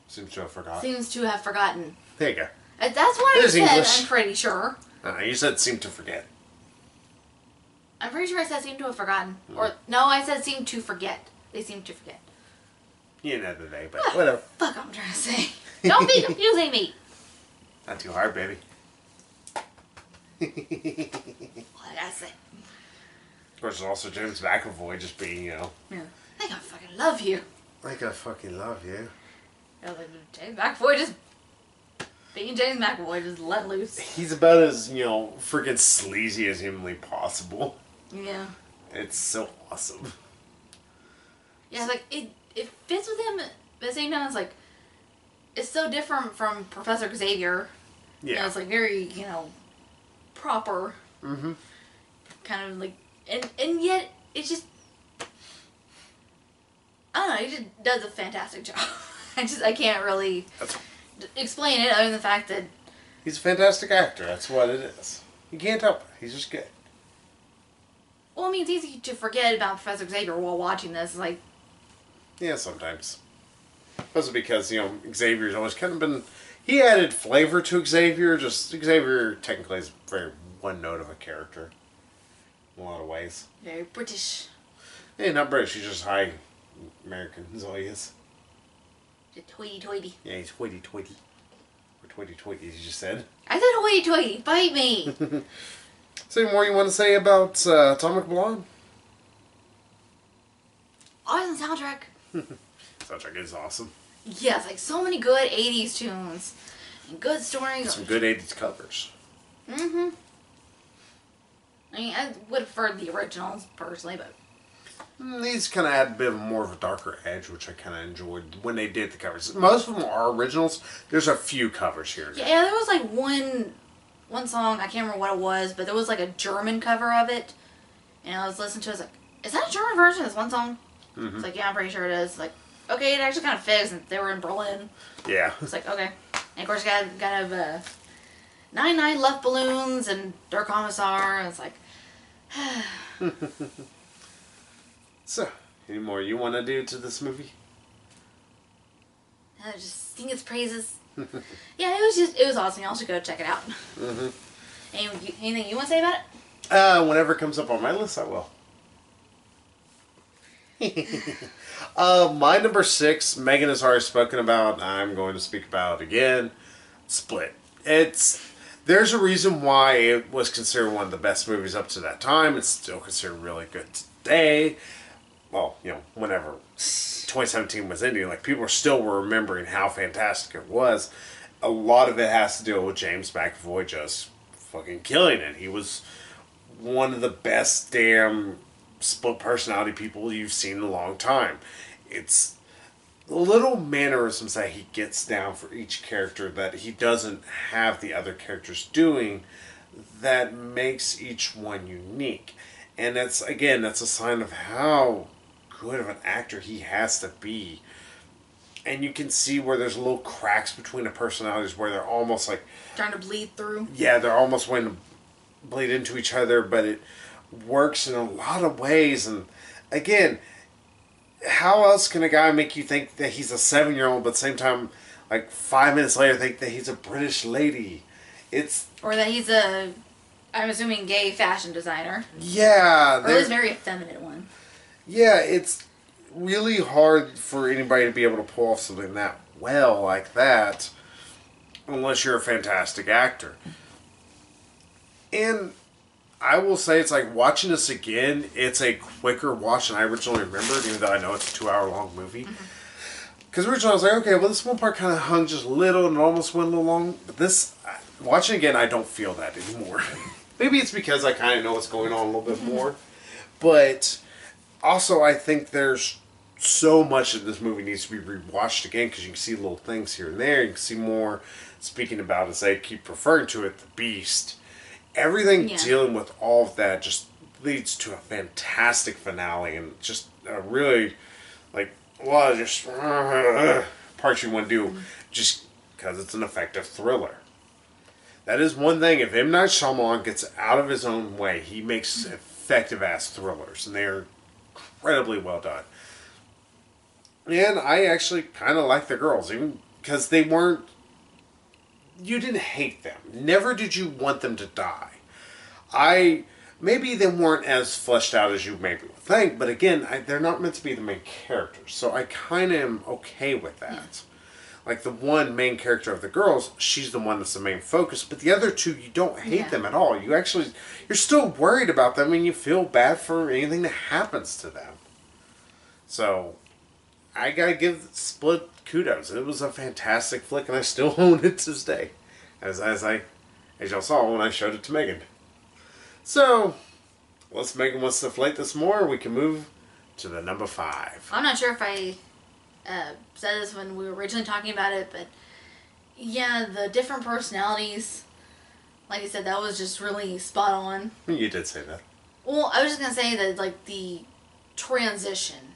Seems to have forgot. Seems to have forgotten. There you go. That's what I There's said, English. I'm pretty sure. You said seem to forget. I'm pretty sure I said seem to have forgotten. Or, no, I said seem to forget. They seem to forget. You know the day, but whatever. Fuck, I'm trying to say. Don't be confusing me. Not too hard, baby. What did I say? Of course, there's also James McAvoy just being, Yeah. I think I fucking love you. like I fucking love you. Yeah, like James McAvoy just being James McAvoy, just let loose. He's about as, freaking sleazy as humanly possible. Yeah. It's so awesome. Yeah, it's like it fits with him, but at the same time, it's like it's so different from Professor Xavier. Yeah. It's like very, proper. Mm-hmm. Kind of like, and yet it's just, I don't know. He just does a fantastic job. I can't really explain it other than the fact that he's a fantastic actor. That's what it is. You can't help it. He's just good. Well, I mean, it's easy to forget about Professor Xavier while watching this. Like, yeah, sometimes. Also because, Xavier's always kind of been... He added flavor to Xavier. Just Xavier technically is very one note of a character. In a lot of ways. very British. Yeah, not British. He's just high American is all he is. Just hoity-toity. Yeah, he's hoity-toity. Or toity-toity, as you just said. I said hoity-toity. Bite me. Is there any more you want to say about Atomic Blonde? Awesome soundtrack. Soundtrack is awesome. Yes, like so many good 80s tunes. And good stories. Some good 80s covers. Mm-hmm. I mean, I would prefer the originals, personally, but... These kind of had a bit more of a darker edge, which I kind of enjoyed when they did the covers. Most of them are originals. There's a few covers here and there. Yeah, there was like one song, I can't remember what it was, but there was like a German cover of it. And I was listening to it, I was like, is that a German version of this one song? Mm-hmm. It's like, yeah, I'm pretty sure it is. Like, okay, it actually kind of fits, and they were in Berlin. Yeah. It's like, okay. And of course, you got to have 99 Left Balloons and Der Kommissar, and it's like... So, any more you want to do to this movie? Just sing its praises. Yeah, it was awesome. Y'all should go check it out. Mm-hmm. Anything you want to say about it? Whenever it comes up on my list, I will. My number 6, Megan has already spoken about. I'm going to speak about it again. Split. There's a reason why it was considered one of the best movies up to that time. It's still considered really good today. Well, whenever 2017 was ending, like people still were remembering how fantastic it was. A lot of it has to do with James McAvoy just fucking killing it. He was one of the best damn split personality people you've seen in a long time. It's little mannerisms that he gets down for each character that he doesn't have the other characters doing that makes each one unique. And that's a sign of how good of an actor he has to be. And you can see where there's little cracks between the personalities where they're almost like... Trying to bleed through. Yeah, they're almost wanting to bleed into each other, but it works in a lot of ways. And again, how else can a guy make you think that he's a 7-year-old, but at the same time, like 5 minutes later, think that he's a British lady? Or that he's a, I'm assuming, gay fashion designer. Yeah. Or at least very effeminate one. Yeah, it's really hard for anybody to be able to pull off something that well like that unless you're a fantastic actor. And I will say it's like watching this again, it's a quicker watch than I originally remembered, even though I know it's a 2-hour-long movie. Because originally I was like, okay, well this one part kind of hung just a little and almost went a little long. But this, watching again, I don't feel that anymore. Maybe it's because I kind of know what's going on a little bit more. But Also, I think there's so much of this movie needs to be rewatched again because you can see little things here and there. You can see more. Speaking about, as I keep referring to it, the Beast. Everything Yeah. dealing with all of that just leads to a fantastic finale and just a really, like, a lot of just parts you want to do just because it's an effective thriller. That is one thing. If M. Night Shyamalan gets out of his own way, he makes effective ass thrillers, and they're incredibly well done. And I actually kind of like the girls, even because they weren't. You didn't hate them. Never did you want them to die. I maybe they weren't as fleshed out as you maybe would think, but again, they're not meant to be the main characters, so I kind of am okay with that. Yeah. Like the one main character of the girls, she's the one that's the main focus, but the other two, you don't hate Yeah. them at all. You're still worried about them, and you feel bad for anything that happens to them. So, I gotta give Split kudos. It was a fantastic flick, and I still own it to this day, as y'all saw when I showed it to Megan. So, unless Megan wants to flake this more, we can move to the number 5. I'm not sure if I said this when we were originally talking about it, but yeah, the different personalities, like I said, that was just really spot on. You did say that. Well, I was just gonna say that like the transition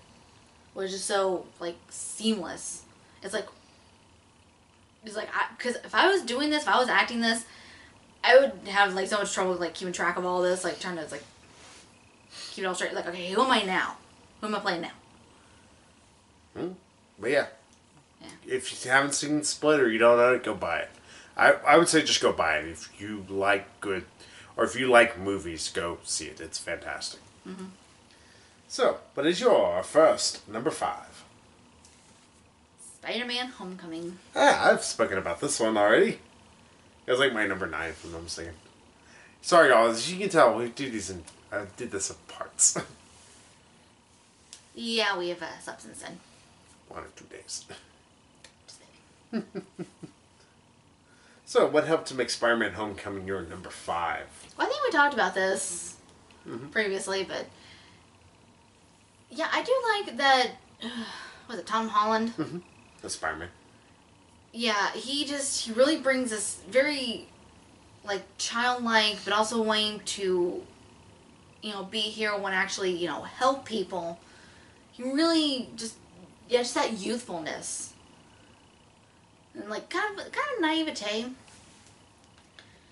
was just so like seamless. It's like because if I was doing this, if I was acting this, I would have like so much trouble like keeping track of all this, like trying to like keep it all straight. Like, okay, who am I now? Who am I playing now? But yeah. Yeah. If you haven't seen Split or you don't know it, go buy it. I would say just go buy it. If you like good, or if you like movies, go see it. It's fantastic. Mm-hmm. So, what is your first number 5? Spider-Man: Homecoming. I've spoken about this one already. It was like my number 9, if I'm not mistaken. Sorry, y'all. As you can tell, we do these I did this in parts. Yeah, we have substance in. 1 or 2 days. So, what helped to make Spider-Man Homecoming your number 5? Well, I think we talked about this previously, but yeah, I do like that. Was it Tom Holland? The Spider-Man. Yeah, he really brings this very like childlike, but also wanting to, be a hero and actually, help people. He really just that youthfulness and like kind of naivete.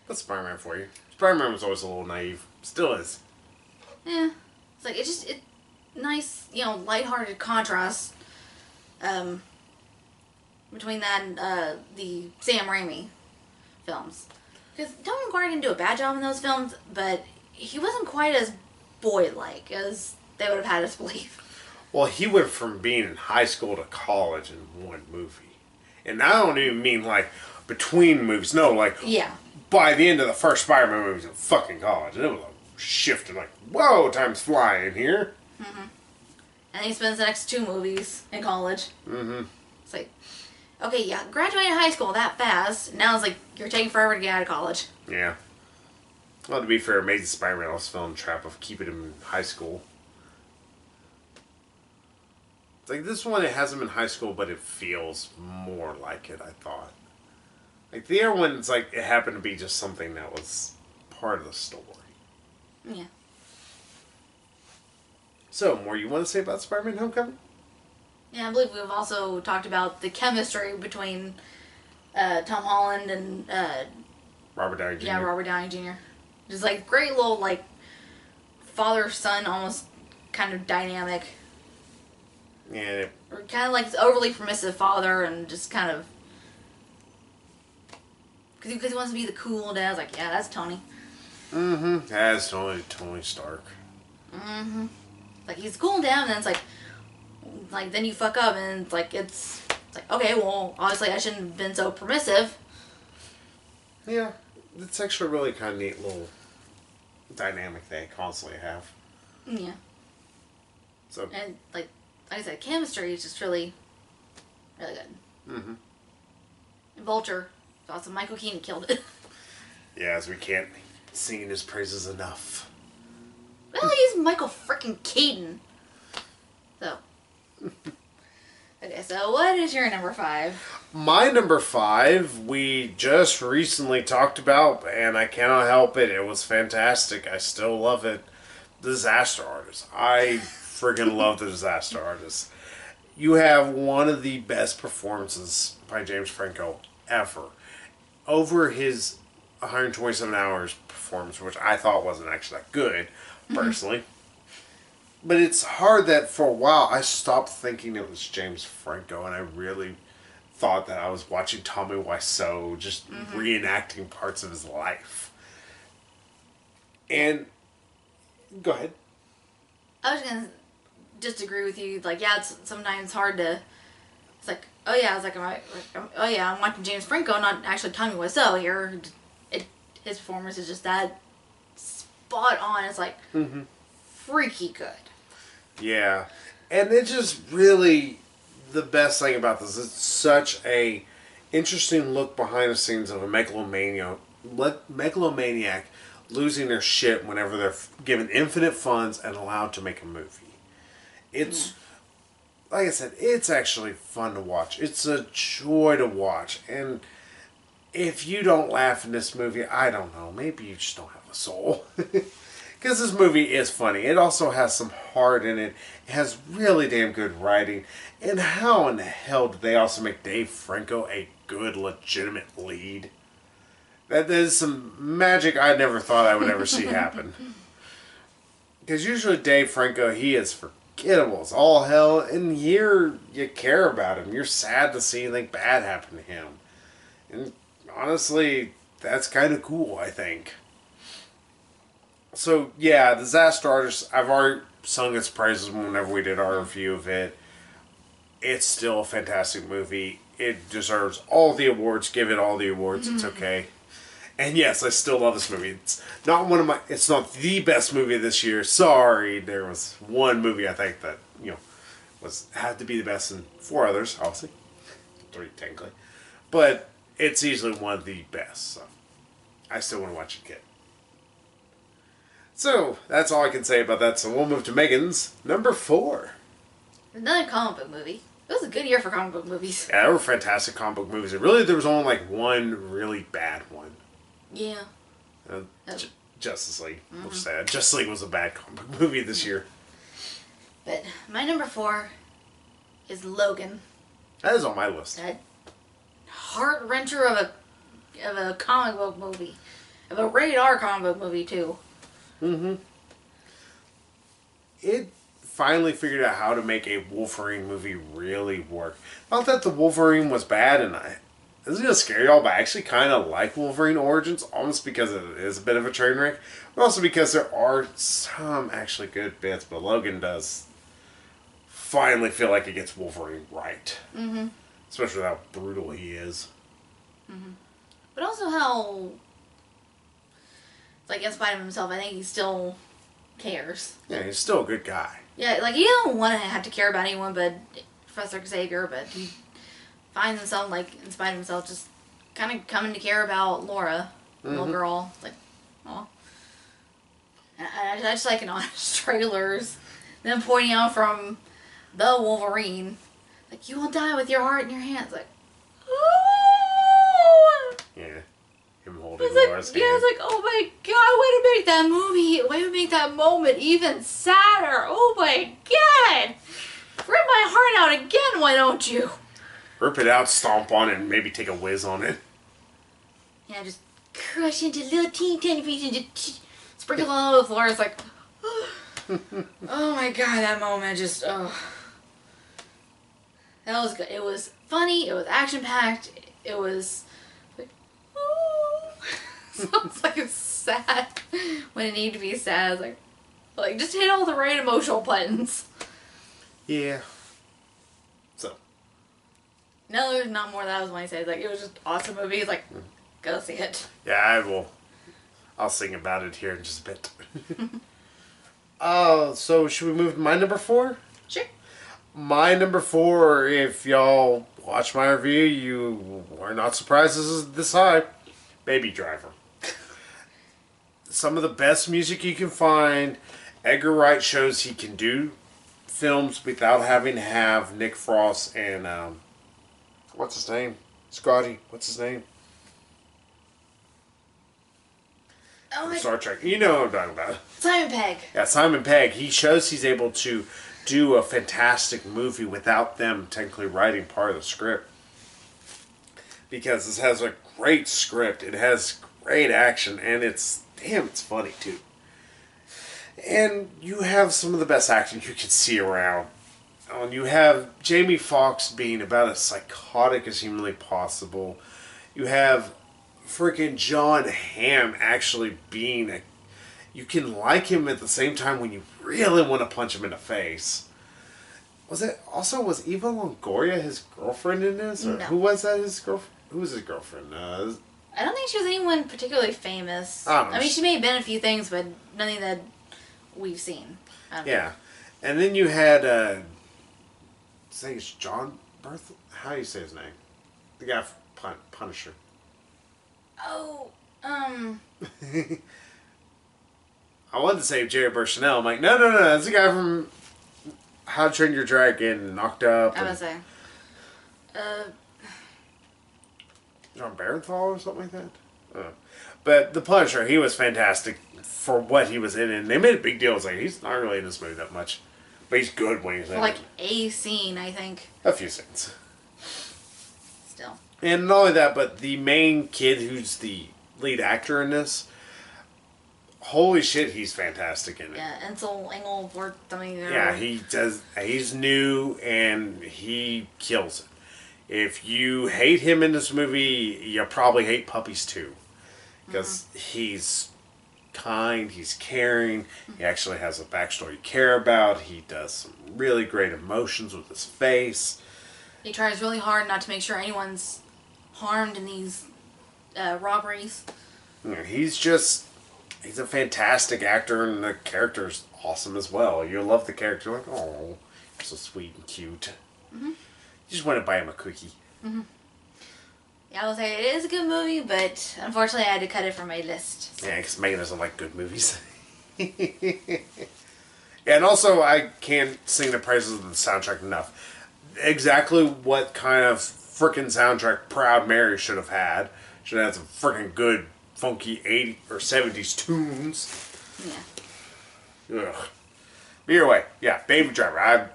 That's Spider-Man for you. Spider-Man was always a little naive. Still is. Yeah, it's like it's nice, lighthearted contrast between that and the Sam Raimi films. Because Tobey Maguire didn't do a bad job in those films, but he wasn't quite as boy-like as they would have had us believe. Well, he went from being in high school to college in one movie. And I don't even mean like between movies. No, like Yeah. by the end of the first Spider-Man movie, he was in fucking college. And it was a shift and like, whoa, time's flying here. And he spends the next 2 movies in college. Mm-hmm. It's like, okay, yeah, graduated high school that fast. Now it's like you're taking forever to get out of college. Yeah. Well, to be fair, Amazing Spider-Man also fell in the trap of keeping him in high school. It's like this one, it has him in high school, but it feels more like it, I thought. Like the other one, it's like it happened to be just something that was part of the story. Yeah. So, more you want to say about Spider-Man Homecoming? Yeah, I believe we've also talked about the chemistry between Tom Holland and Robert Downey Jr. yeah, Robert Downey Jr. Just like great little like father-son almost kind of dynamic. Yeah. Or kind of like this overly permissive father and just kind of because he wants to be the cool dad. I was like, yeah, that's Tony. Mm-hmm. That's Tony Stark. Mm-hmm. Like he's cool down, and then it's like then you fuck up, and it's like okay, well, obviously I shouldn't have been so permissive. Yeah, it's actually a really kind of neat little dynamic they constantly have. Yeah. So And like I said, chemistry is just really, really good. Mm-hmm. And Vulture, awesome. Michael Keaton killed it. Yeah, as we can't sing his praises enough. Well, he's Michael freaking Keaton. Okay, so what is your number 5? My number 5, we just recently talked about, and I cannot help it. It was fantastic. I still love it. Disaster Artist. I freaking love The Disaster Artist. You have one of the best performances by James Franco ever. Over his 127 hours performance, which I thought wasn't actually that good, personally. But it's hard that for a while I stopped thinking it was James Franco, and I really thought that I was watching Tommy Wiseau just reenacting parts of his life. And go ahead. I was gonna just agree with you. Like, yeah, it's sometimes hard to. It's like, oh yeah, I was like, oh yeah, I'm watching James Franco, not actually Tommy Wiseau here. His performance is just that spot on. It's like freaky good. Yeah, and it's just really the best thing about this. It's such a interesting look behind the scenes of a megalomaniac losing their shit whenever they're given infinite funds and allowed to make a movie. It's like I said, it's actually fun to watch. It's a joy to watch, and if you don't laugh in this movie, I don't know. Maybe you just don't have a soul. Because this movie is funny. It also has some heart in it. It has really damn good writing. And how in the hell did they also make Dave Franco a good, legitimate lead? That is some magic I never thought I would ever see happen. Because usually Dave Franco, he is forgettable as all hell. And here, you care about him. You're sad to see anything bad happen to him. And honestly, that's kind of cool, I think. So, yeah, Disaster Artist, I've already sung its praises whenever we did our review of it. It's still a fantastic movie. It deserves all the awards. Give it all the awards. It's okay. And yes, I still love this movie. It's not the best movie of this year. Sorry, there was one movie I think that, had to be the best, and 4 others, obviously. 3, technically. But it's easily one of the best, so I still want to watch it again. So, that's all I can say about that. So we'll move to Megan's number 4. Another comic book movie. It was a good year for comic book movies. Yeah, there were fantastic comic book movies. And really, there was only like one really bad one. Yeah. Justice League. Which is sad. Justice League was a bad comic book movie this year. But my number 4 is Logan. That is on my list. That heart-wrencher of a comic book movie. Of a rated R comic book movie, too. It finally figured out how to make a Wolverine movie really work. Not that the Wolverine was bad, and this is going to scare y'all, but I actually kind of like Wolverine Origins, almost because it is a bit of a train wreck, but also because there are some actually good bits, but Logan does finally feel like it gets Wolverine right. Especially with how brutal he is. But also how, like, in spite of himself, I think he still cares. Yeah, he's still a good guy. Yeah, like, he don't want to have to care about anyone but Professor Xavier, but he finds himself, like, in spite of himself, just kind of coming to care about Laura, the little girl. It's like, aw. And I just like in honest trailers, them pointing out from the Wolverine, like, you will die with your heart in your hands. Like, oh! Yeah. Him holding Laura's Laura's like, hand. yeah, it's like, oh my god, way to make that movie, way to make that moment even sadder. Oh my god! Rip my heart out again, why don't you? Rip it out, stomp on it, and maybe take a whiz on it. Yeah, just crush into little teeny tiny pieces and just sprinkle all over the floor. It's like, oh my god, that moment just, oh. That was good. It was funny, it was action-packed, it was like, oh. So it's like it's sad when it needed to be sad. It's like just hit all the right emotional buttons. Yeah. So. No, there's not more that I was going to say. It's like, it was just awesome movie. It's like, go see it. Yeah, I will. I'll sing about it here in just a bit. So should we move to my number 4? Sure. My number 4, if y'all watch my review, you are not surprised this is this high. Baby Driver. Some of the best music you can find. Edgar Wright shows he can do films without having to have Nick Frost and what's his name? Scotty. What's his name? Oh, Star Trek. You know what I'm talking about. Simon Pegg. Yeah, Simon Pegg. He shows he's able to do a fantastic movie without them technically writing part of the script. Because this has a great script. It has great action, and it's funny too. And you have some of the best acting you can see around. And you have Jamie Foxx being about as psychotic as humanly possible. You have freaking John Hamm actually being a... You can like him at the same time when you really want to punch him in the face. Was Eva Longoria his girlfriend in this? Or No. who was that? Who was his girlfriend? I don't think she was anyone particularly famous. I don't know. I mean, she may have been in a few things, but nothing that we've seen. Yeah. And then you had, I think it's John Berth. How do you say his name? The guy from Punisher. Oh, I wanted to say Jerry Burchnell. I'm like, no, that's the guy from How to Train Your Dragon, Knocked Up. I was say, John Barenthal or something like that. But the Punisher, he was fantastic for what he was in, and they made a big deal. It's like, he's not really in this movie that much, but he's good when he's in like it. a scene, I think. A few scenes. Still. And not only that, but the main kid who's the lead actor in this, holy shit, he's fantastic in it. Yeah, Ansel Engelbert, something. Yeah, he does. He's new and he kills it. If you hate him in this movie, you probably hate Puppies too, because he's kind, he's caring. He actually has a backstory you care about. He does some really great emotions with his face. He tries really hard not to make sure anyone's harmed in these robberies. Yeah, he's a fantastic actor, and the character's awesome as well. You love the character, like, oh, you're so sweet and cute. You just want to buy him a cookie. Yeah, I will say it is a good movie, but unfortunately I had to cut it from my list. So. Yeah, because Megan doesn't like good movies. And also, I can't sing the praises of the soundtrack enough. Exactly what kind of frickin' soundtrack Proud Mary should have had. Should have had some frickin' good, funky 80s or 70s tunes. Yeah. Ugh. But either way, yeah, Baby Driver.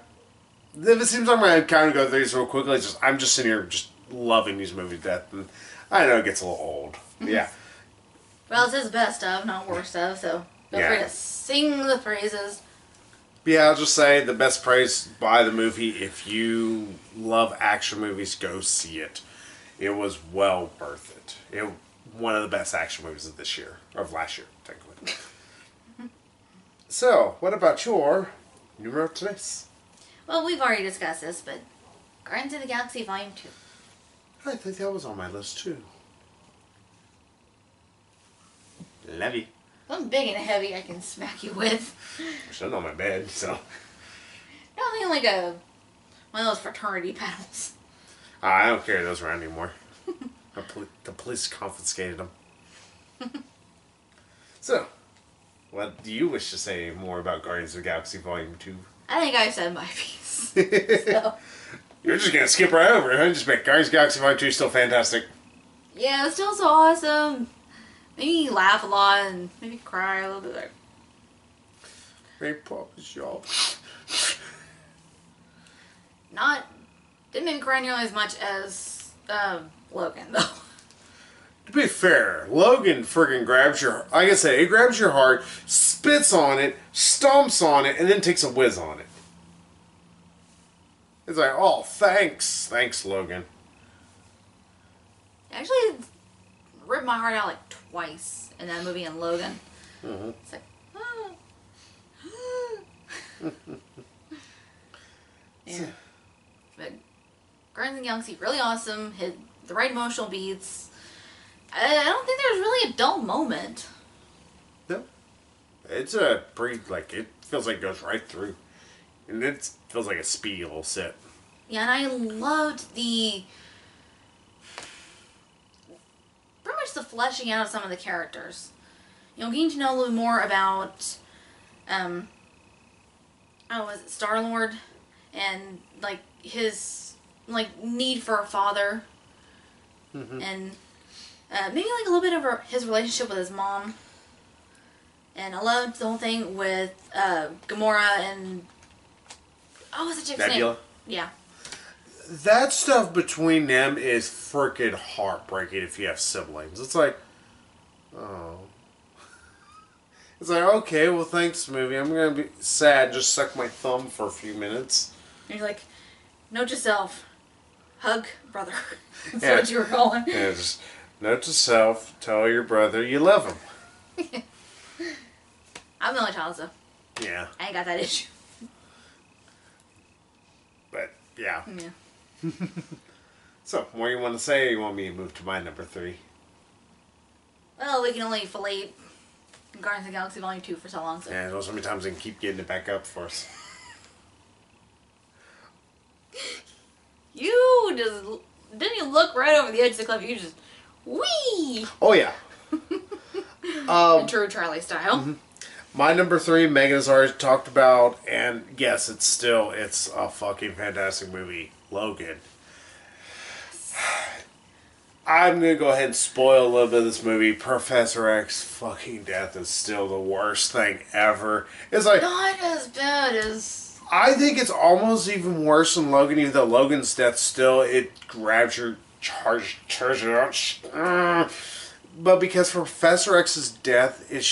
It seems like I kind of go through these real quickly. I'm just sitting here just loving these movies to death. And I know it gets a little old. Yeah. Well, it's his best of, not worst of, so feel free to sing the praises. Yeah, I'll just say the best praise by the movie. If you love action movies, go see it. It was well worth it. One of the best action movies of this year. Or of last year, technically. So, what about your numero tres? Well, we've already discussed this, but Guardians of the Galaxy Volume 2. I think that was on my list too. Love you. Something big and heavy I can smack you with. I'm sitting on my bed, so. Nothing like one of those fraternity paddles. I don't carry those around anymore. The police confiscated them. So, what do you wish to say more about Guardians of the Galaxy Volume 2? I think I said my piece. So. You're just going to skip right over it, huh? Just make Guardians of the Galaxy Volume 2 still fantastic. Yeah, it's still so awesome. Made me laugh a lot and maybe cry a little bit. Like, Great Papa's job. Didn't make me cry nearly as much as Logan, though. To be fair, Logan friggin' grabs your... Like I said, it grabs your heart, spits on it, stomps on it, and then takes a whiz on it. It's like, oh, thanks. Thanks, Logan. Actually, ripped my heart out like twice in that movie and Logan. Mm-hmm. It's like, yeah. But Guardians of the Galaxy, really awesome. Hit the right emotional beats. I don't think there's really a dull moment. No. It's a pretty, it feels like it goes right through. And it feels like a speedy little set. Yeah, and I loved pretty much the fleshing out of some of the characters. You know, getting to know a little more about oh, was it Star-Lord? And, like, his, like, need for a father. Mm-hmm. And maybe, like, a little bit of his relationship with his mom. And I loved the whole thing with Gamora and... Oh, what's the chick's Nebula? name? Yeah. That stuff between them is freaking heartbreaking if you have siblings. It's like, oh. It's like, okay, well, thanks, movie. I'm going to be sad. Just suck my thumb for a few minutes. And you're like, note to self, hug brother. That's Yeah. what you were calling. Yeah, just note to self, tell your brother you love him. I'm the only child, so Yeah. I ain't got that issue. But, yeah. Yeah. So, what do you want to say, or you want me to move to my number 3? Well, we can only fillet Guardians of the Galaxy Volume 2 for so long, so. Yeah, so many times I can keep getting it back up for us. You just... Didn't you look right over the edge of the cliff? You just... Whee! Oh, yeah. In true Charlie style. Mm-hmm. My number 3, Megan has already talked about, and yes, it's a fucking fantastic movie, Logan. I'm gonna go ahead and spoil a little bit of this movie. Professor X fucking death is still the worst thing ever. It's like, Not as bad as... I think it's almost even worse than Logan, even though Logan's death still, it grabs your charge. But because Professor X's death, it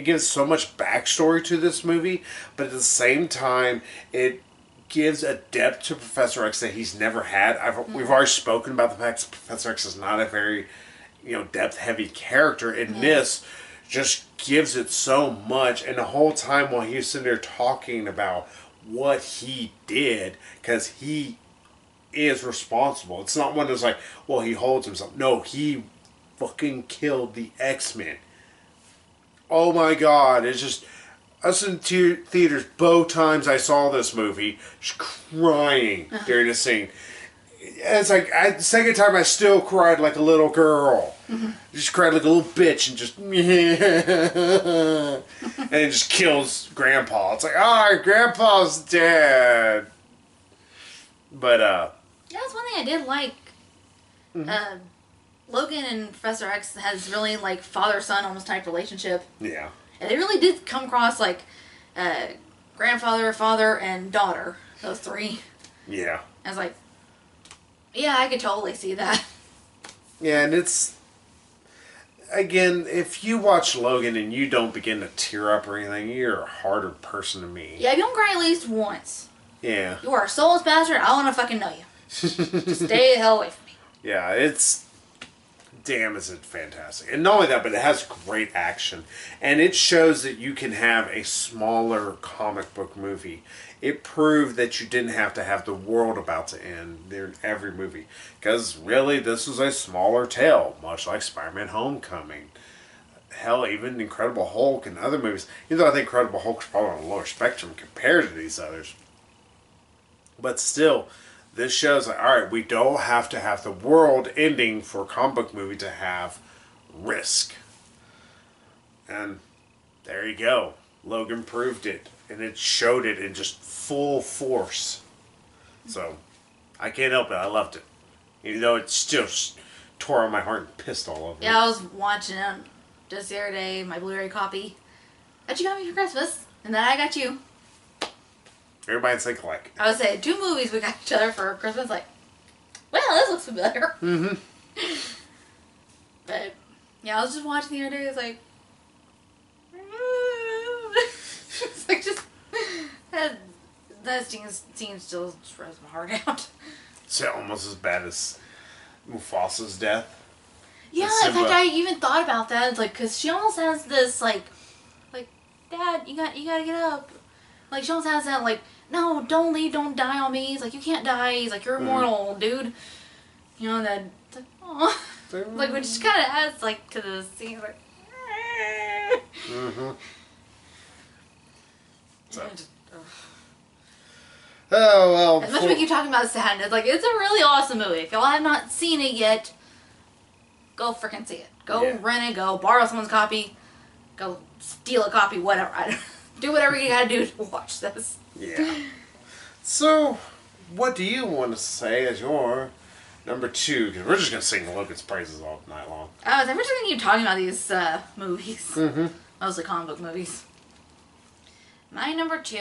gives so much backstory to this movie, but at the same time, it gives a depth to Professor X that he's never had. We've already spoken about the fact that Professor X is not a very, depth-heavy character, and this just gives it so much. And the whole time while he was sitting there talking about what he did, because he is responsible. It's not one that's like, well, he holds himself. No, he fucking killed the X-Men. Oh my god, it's just... Us in theaters, both times I saw this movie, just crying during the scene. And it's like, the second time I still cried like a little girl. Just cried like a little bitch and just... and it just kills Grandpa. It's like, Grandpa's dead. But, Yeah, that's one thing I did like. Logan and Professor X has really, like, father-son almost type relationship. yeah. And they really did come across like grandfather, father, and daughter. Those three. Yeah. I was like, yeah, I could totally see that. Yeah, and it's... Again, if you watch Logan and you don't begin to tear up or anything, you're a harder person to me. Yeah, if you don't cry at least once. Yeah. You are a soulless bastard. I don't want to fucking know you. Just stay the hell away from me. Yeah, it's... Damn, is it fantastic. And not only that, but it has great action. And it shows that you can have a smaller comic book movie. It proved that you didn't have to have the world about to end in every movie. Because really, this was a smaller tale, much like Spider-Man Homecoming. Hell, even Incredible Hulk and other movies. Even though I think Incredible Hulk is probably on a lower spectrum compared to these others. But still... This shows like, alright, we don't have to have the world ending for a comic book movie to have risk. And there you go. Logan proved it. And it showed it in just full force. So, I can't help it. I loved it. Even though it still tore on my heart and pissed all over me. Yeah, I was watching it just the other day, my Blu-ray copy. That you got me for Christmas. And then I got you. Everybody's think alike. I would say 2 movies we got each other for Christmas. Like, well, this looks familiar. Mm-hmm. But yeah, I was just watching the other day. It's like, it's like just that scene still throws my heart out. It's almost as bad as Mufasa's death. Yeah, in fact, I even thought about that. It's like, cause she almost has this like, Dad, you gotta get up. Like she almost has that like, no, don't leave, don't die on me. He's like, you can't die. He's like, you're immortal, dude. You know that. It's like, oh, like which kind of adds like to the scene, like. Mm-hmm. So. Yeah, just, Oh well. as much as we keep talking about sadness, like it's a really awesome movie. If y'all have not seen it yet, go freaking see it. Go rent it. Go borrow someone's copy. Go steal a copy. Whatever. Do whatever you gotta do to watch this. Yeah. So, what do you want to say as your number 2? Because we're just going to sing Logan's praises all night long. I'm just gonna keep talking about these movies. Mm-hmm. Mostly comic book movies. My number 2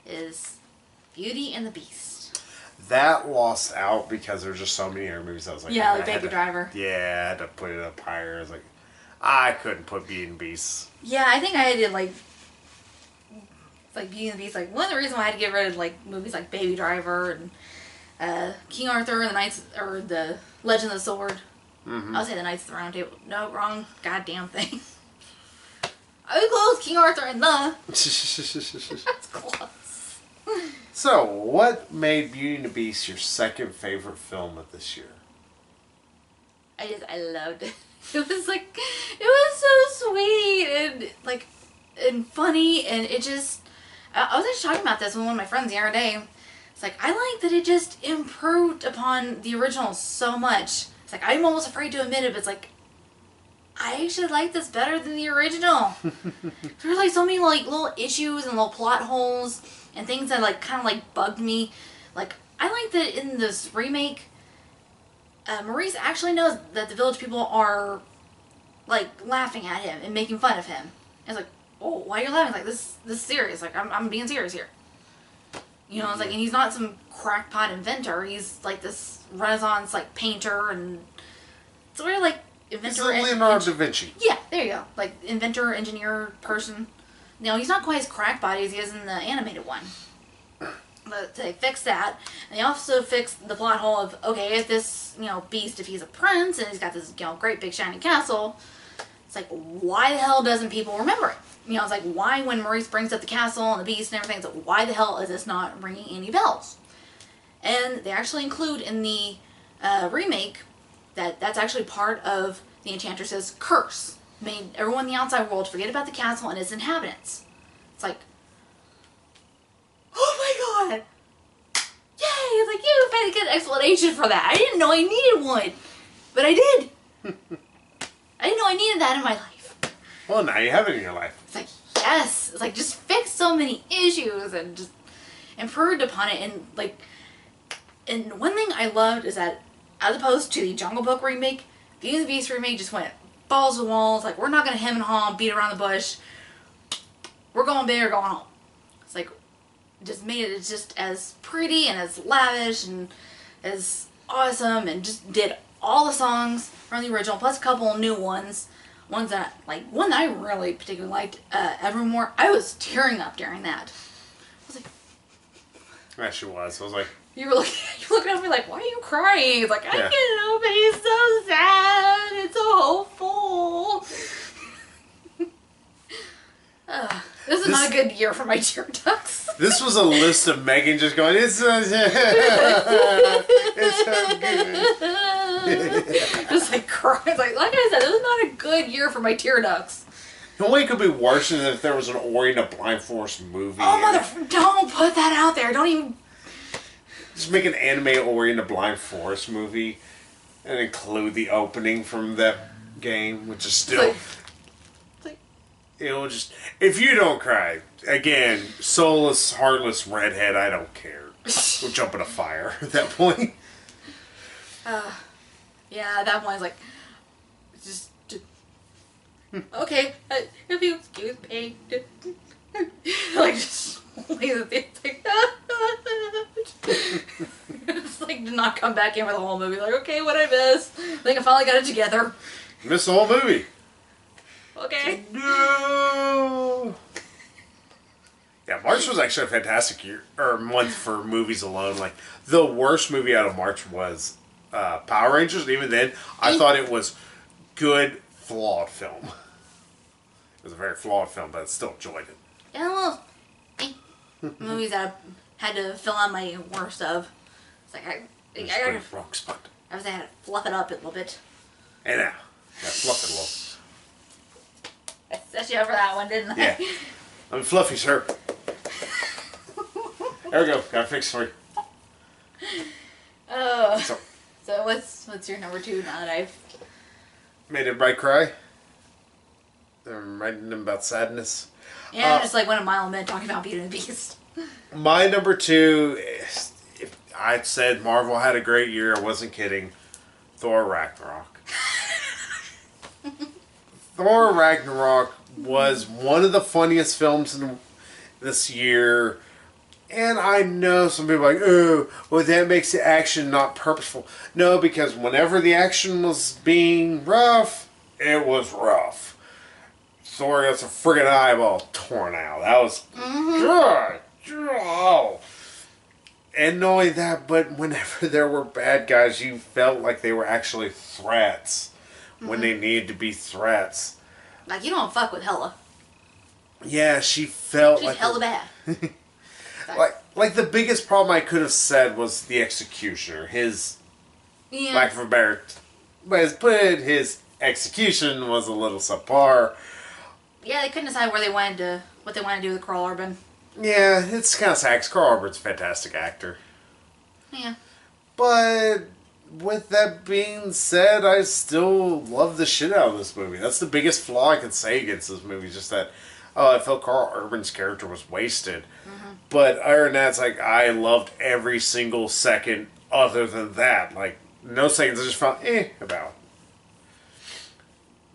is Beauty and the Beast. That lost out because there's just so many other movies. I was like, Yeah, I like had Baby to- Driver. Yeah, I had to put it up higher. I was like, I couldn't put Beauty and the Beast. Yeah, I think I had to like Beauty and the Beast. Like one of the reasons why I had to get rid of like movies like Baby Driver and King Arthur and the Legend of the Sword. Mm-hmm. I'll say the Knights of the Round Table. No, wrong goddamn thing. I was close. King Arthur and the. That's close. So, what made Beauty and the Beast your second favorite film of this year? I loved it. It was so sweet and funny, and it just. I was actually talking about this with one of my friends the other day. It's like, I like that it just improved upon the original so much. It's like, I'm almost afraid to admit it, but it's like, I actually like this better than the original. There's like so many like little issues and little plot holes and things that like kind of like bugged me. Like, I like that in this remake, Maurice actually knows that the village people are like laughing at him and making fun of him. And it's like, oh, why are you laughing? Like, this is serious. Like, I'm being serious here. You know, it's like, and he's not some crackpot inventor. He's like this Renaissance like painter and sort of like inventor. It's Leonardo da Vinci. Yeah, there you go. Like inventor, engineer, person. You know, he's not quite as crackpot as he is in the animated one. But they fix that, and they also fix the plot hole of, okay, if this, beast, if he's a prince and he's got this, great big shiny castle, it's like, why the hell doesn't people remember it? It's like, why when Maurice brings up the castle and the beast and everything, it's like, why the hell is this not ringing any bells? And they actually include in the remake that's actually part of the Enchantress's curse. Made everyone in the outside world forget about the castle and its inhabitants. It's like, oh my god! Yay! It's like, you had to get an explanation for that. I didn't know I needed one. But I did. I didn't know I needed that in my life. Well, now you have it in your life. It's like, yes. It's like, just fix so many issues and just improved upon it. And one thing I loved is that, as opposed to the Jungle Book remake, Beauty and the Beast remake just went balls to the walls. Like, we're not going to hem and haw and beat around the bush. We're going big or going home. It's like, just made it just as pretty and as lavish and as awesome, and just did all the songs from the original, plus a couple of new ones. One that I really particularly liked, Evermore. I was tearing up during that. I was like, Yeah, she was. I was like, you're looking at me like, why are you crying? It's like, I Yeah. can't help it. He's so sad. It's so hopeful. This is not a good year for my tear ducts. this was a list of Megan just going, it's so, it's so good. Just like crying. Like I said, this is not a good year for my tear ducts. The only way it could be worse than if there was an Ori and the Blind Forest movie. Oh, don't put that out there. Don't even. Just make an anime Ori and the Blind Forest movie and include the opening from that game, which is still... It'll just... If you don't cry, again, soulless, heartless redhead, I don't care. We'll jump in a fire at that point. Yeah, at that point, it's like, just okay, if you excuse me, like, just leave the thing, it's like, did not come back in for the whole movie, like, okay, what I missed, I think I finally got it together. Missed the whole movie. Okay. No. Yeah, March was actually a fantastic year, or month for movies alone. Like, the worst movie out of March was Power Rangers, and even then, I thought it was good, flawed film. It was a very flawed film, but I still enjoyed it. Yeah, well, movies that I had to fill out my worst of. It's like, I gotta, Wrong spot. I had to fluff it up a little bit. And now, yeah, fluff it a little. I set you up for that one, didn't I? Yeah. I'm Fluffy's hurt. There we go. Got it fixed for you. Oh. So what's your number 2 now that I've... Made everybody cry? reminding them about sadness. Yeah, just like when a mile men talking about Beauty and the Beast. My number 2 is, if I said Marvel had a great year, I wasn't kidding. Thor Ragnarok. Thor Ragnarok was one of the funniest films in this year. And I know some people are like, oh, well, that makes the action not purposeful. No, because whenever the action was being rough, it was rough. Thor gets a friggin' eyeball torn out. That was good. Oh. And not only that, but whenever there were bad guys, you felt like they were actually threats when they needed to be threats. Like, you don't fuck with Hela. Yeah, she felt She's like hella bad. like the biggest problem I could have said was the executioner. His lack of a better way to put it, his execution was a little subpar. Yeah, they couldn't decide what they wanted to do with Carl Urban. Yeah, it's kind of sad. Carl Urban's a fantastic actor. Yeah. But with that being said, I still love the shit out of this movie. That's the biggest flaw I can say against this movie. Just that, I felt Carl Urban's character was wasted. But other than that, it's like I loved every single second other than that. Like, no seconds I just felt about.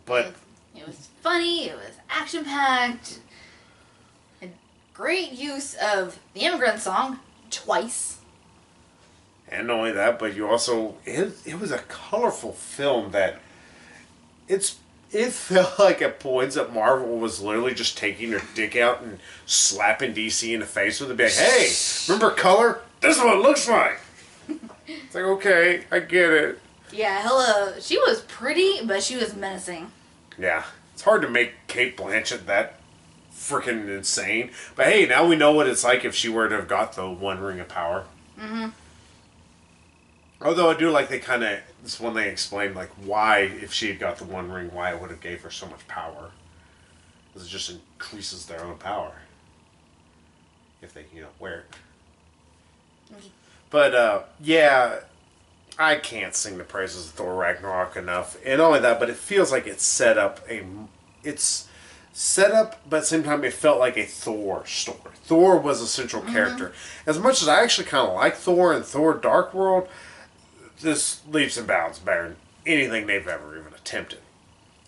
But it was funny, it was action-packed. Great use of the Immigrant Song twice. And not only that, but you also it was a colorful film that it felt like at points that Marvel was literally just taking their dick out and slapping DC in the face with it, be like, "Hey, remember color? This is what it looks like." It's like, okay, I get it. Yeah, Hela, she was pretty, but she was menacing. Yeah, it's hard to make Kate Blanchett that freaking insane. But hey, now we know what it's like if she were to have got the One Ring of Power. Although I do like this one they explained like why, if she had got the One Ring, why it would have gave her so much power. Because it just increases their own power. If they, wear it. But, yeah, I can't sing the praises of Thor Ragnarok enough. And not only that, but it feels like it's set up, but at the same time, it felt like a Thor story. Thor was a central character. As much as I actually kind of like Thor and Thor Dark World, this leaps and bounds better than anything they've ever even attempted.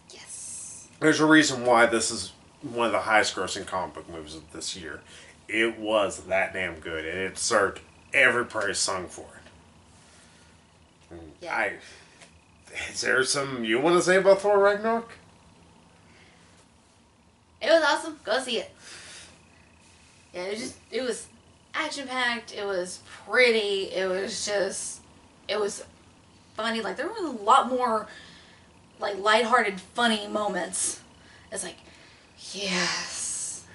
Yes. There's a reason why this is one of the highest grossing comic book movies of this year. It was that damn good, and it deserved every praise sung for it. Yeah. Is there something you want to say about Thor Ragnarok? It was awesome. Go see it. Yeah, it was action-packed. It was pretty. It was funny. Like, there was a lot more, like, lighthearted, funny moments. It's like, yes.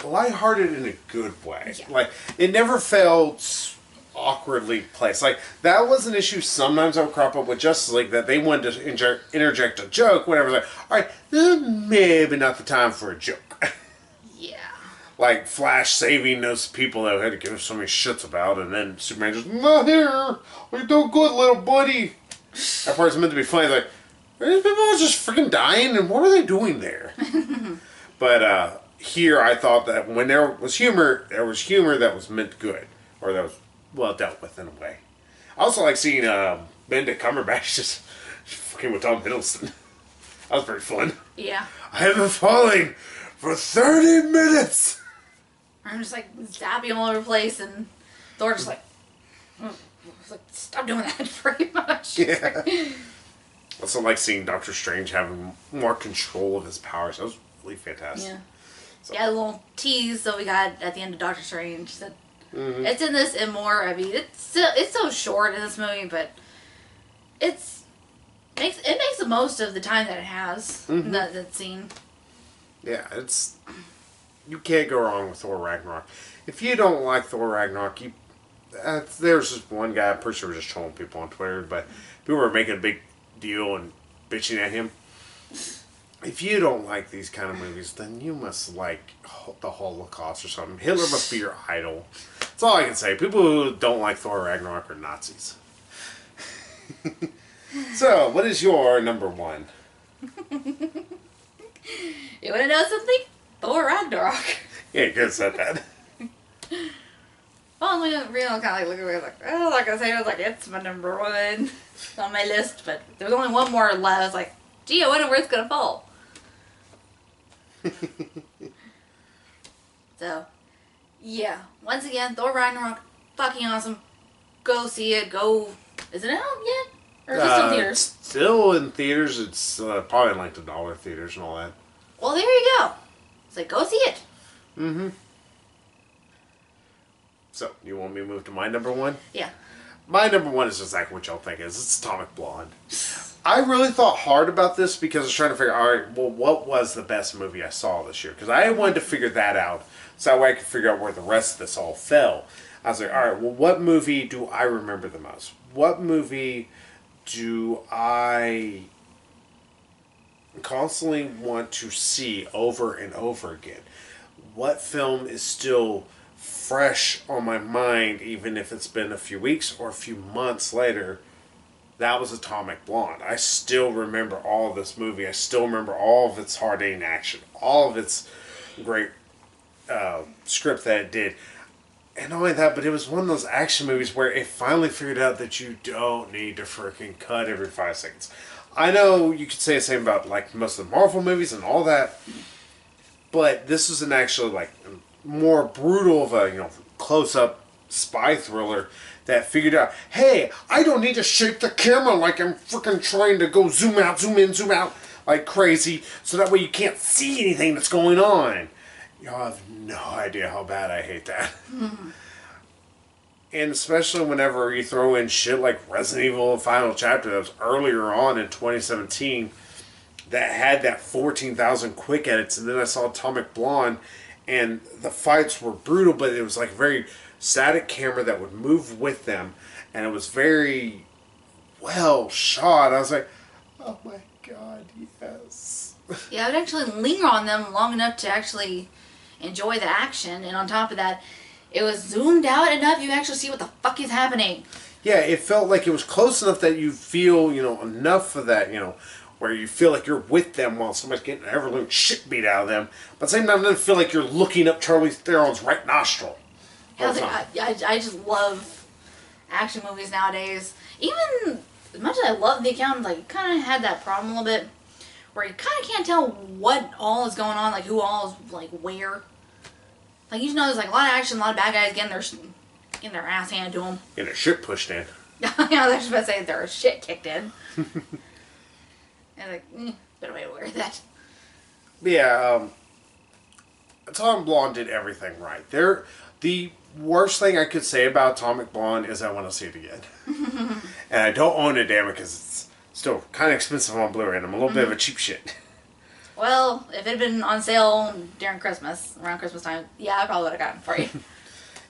Lighthearted in a good way. Yeah. Like, it never felt awkwardly placed. Like, that was an issue sometimes that would crop up with Justice League, that they wanted to interject a joke, whatever. Like, alright, this is maybe not the time for a joke. Yeah. Like, Flash saving those people that had to give so many shits about, and then Superman just, not here! You're doing good, little buddy! That part's meant to be funny. Like, are these people just freaking dying, and what are they doing there? But, here I thought that when there was humor that was meant good. Or that was well dealt with in a way. I also like seeing Benedict Cumberbatch just fucking with Tom Hiddleston. That was pretty fun. Yeah. I have been falling for 30 minutes! I'm just like zapping all over the place, and Thor just like stop doing that pretty much. Yeah. Also like seeing Doctor Strange having more control of his powers. That was really fantastic. Yeah. So. Yeah, a little tease that we got at the end of Doctor Strange. That it's in this and more. I mean, it's so short in this movie, but it makes the most of the time that it has. That scene. Yeah, you can't go wrong with Thor Ragnarok. If you don't like Thor Ragnarok, there's just one guy, I'm pretty sure we're just trolling people on Twitter, but people were making a big deal and bitching at him. If you don't like these kind of movies, then you must like the Holocaust or something. Hitler must be your idol. That's all I can say. People who don't like Thor Ragnarok are Nazis. So, what is your number one? You want to know something? Thor Ragnarok. Yeah, you could have said that. Well, we kind of like look at me like, oh, like I say, I was like, it's my number one on my list, but there was only one more left. I was like, gee, I wonder where it's gonna fall. So, yeah. Once again, Thor Ragnarok, fucking awesome. Go see it. Go. Is it out yet? Or is it still in theaters? Still in theaters. It's probably in like the dollar theaters and all that. Well, there you go. It's like, go see it. Mm-hmm. So, you want me to move to my number one? Yeah. My number one is exactly what y'all think is. It's Atomic Blonde. I really thought hard about this because I was trying to figure, all right, well, what was the best movie I saw this year? Because I wanted to figure that out so that way I could figure out where the rest of this all fell. I was like, all right, well, what movie do I remember the most? What movie do I constantly want to see over and over again? What film is still fresh on my mind, even if it's been a few weeks or a few months later? That was Atomic Blonde. I still remember all of this movie. I still remember all of its hard-hitting action, all of its great script that it did. And not only that, but it was one of those action movies where it finally figured out that you don't need to freaking cut every 5 seconds. I know you could say the same about like most of the Marvel movies and all that, but this was an actually like more brutal of a close-up spy thriller that figured out, hey, I don't need to shake the camera like I'm freaking trying to go zoom out, zoom in, zoom out like crazy, so that way you can't see anything that's going on. Y'all have no idea how bad I hate that. Mm-hmm. And especially whenever you throw in shit like Resident Evil Final Chapter that was earlier on in 2017 that had that 14,000 quick edits, and then I saw Atomic Blonde and the fights were brutal, but it was like a very static camera that would move with them, and it was very well shot. I was like, oh my god, yes. Yeah, I would actually linger on them long enough to actually enjoy the action, and on top of that, it was zoomed out enough you actually see what the fuck is happening. Yeah, it felt like it was close enough that you feel, enough of that, where you feel like you're with them while somebody's getting every shit beat out of them. But at the same time, it doesn't feel like you're looking up Charlize Theron's right nostril. Yeah, I just love action movies nowadays. Even as much as I love The Accountant, like, kind of had that problem a little bit, where you kind of can't tell what all is going on, like who all is like where. Like, you know, there's like a lot of action, a lot of bad guys getting their ass handed to them. Getting their shit pushed in. Yeah, I was just about to say their shit kicked in. And like, better way to wear that. Yeah, Atomic Blonde did everything right. The worst thing I could say about Atomic Blonde is I want to see it again. And I don't own it, damn it, because it's still kind of expensive on Blu-ray, and I'm a little bit of a cheap shit. Well, if it had been on sale during Christmas, around Christmas time, yeah, I probably would have gotten it for you.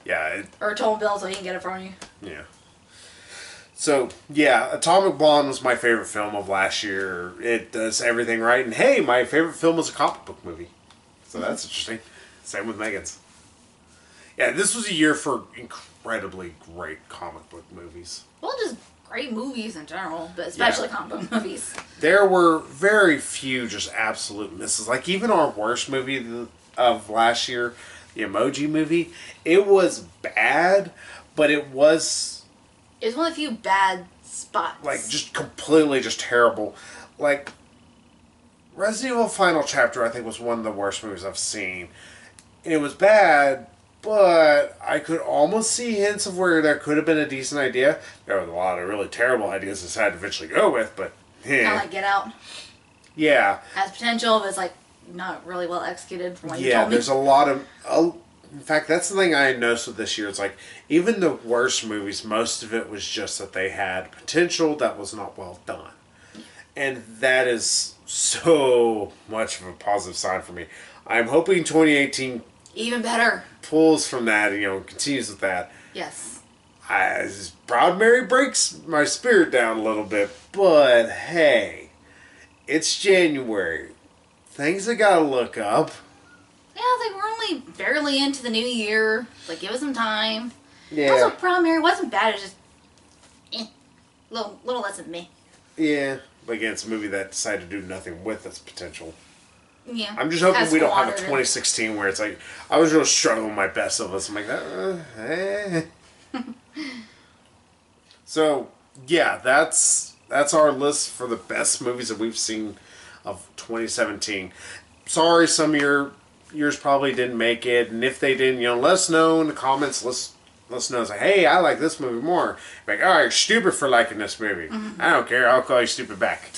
Yeah. Or told Bill so he can get it from you. Yeah. So, yeah, Atomic Blonde was my favorite film of last year. It does everything right. And hey, my favorite film was a comic book movie. So that's interesting. Same with Megan's. Yeah, this was a year for incredibly great comic book movies. Well, just great movies in general, but especially comic book movies. There were very few just absolute misses. Like, even our worst movie of last year, the Emoji Movie, it was bad, but it was... It was one of the few bad spots. Like, just completely just terrible. Like, Resident Evil Final Chapter, I think, was one of the worst movies I've seen. And it was bad, but I could almost see hints of where there could have been a decent idea. There were a lot of really terrible ideas I decided to eventually go with, but... Kind of like Get Out. Yeah. Has potential, but it's like not really well executed from what you told me. Yeah, there's a lot of... in fact, that's the thing I noticed with this year. It's like, even the worst movies, most of it was just that they had potential that was not well done. And that is so much of a positive sign for me. I'm hoping 2018... Even better. Pulls from that, continues with that. Yes. Proud Mary breaks my spirit down a little bit, but hey, it's January. Things I gotta look up. Yeah, like we're only barely into the new year. Like, give us some time. Yeah. Also, Proud Mary wasn't bad. It was just, little less than me. Yeah, but again, it's a movie that decided to do nothing with its potential. Yeah. I'm just hoping Has we don't have a squandered it. 2016 where it's like, I was really struggling with my best of us. I'm like, So, yeah, that's our list for the best movies that we've seen of 2017. Sorry, some of yours probably didn't make it, and if they didn't, let us know in the comments. Let's know. Say, hey, I like this movie more. Like, all right, you're stupid for liking this movie. I don't care. I'll call you stupid back.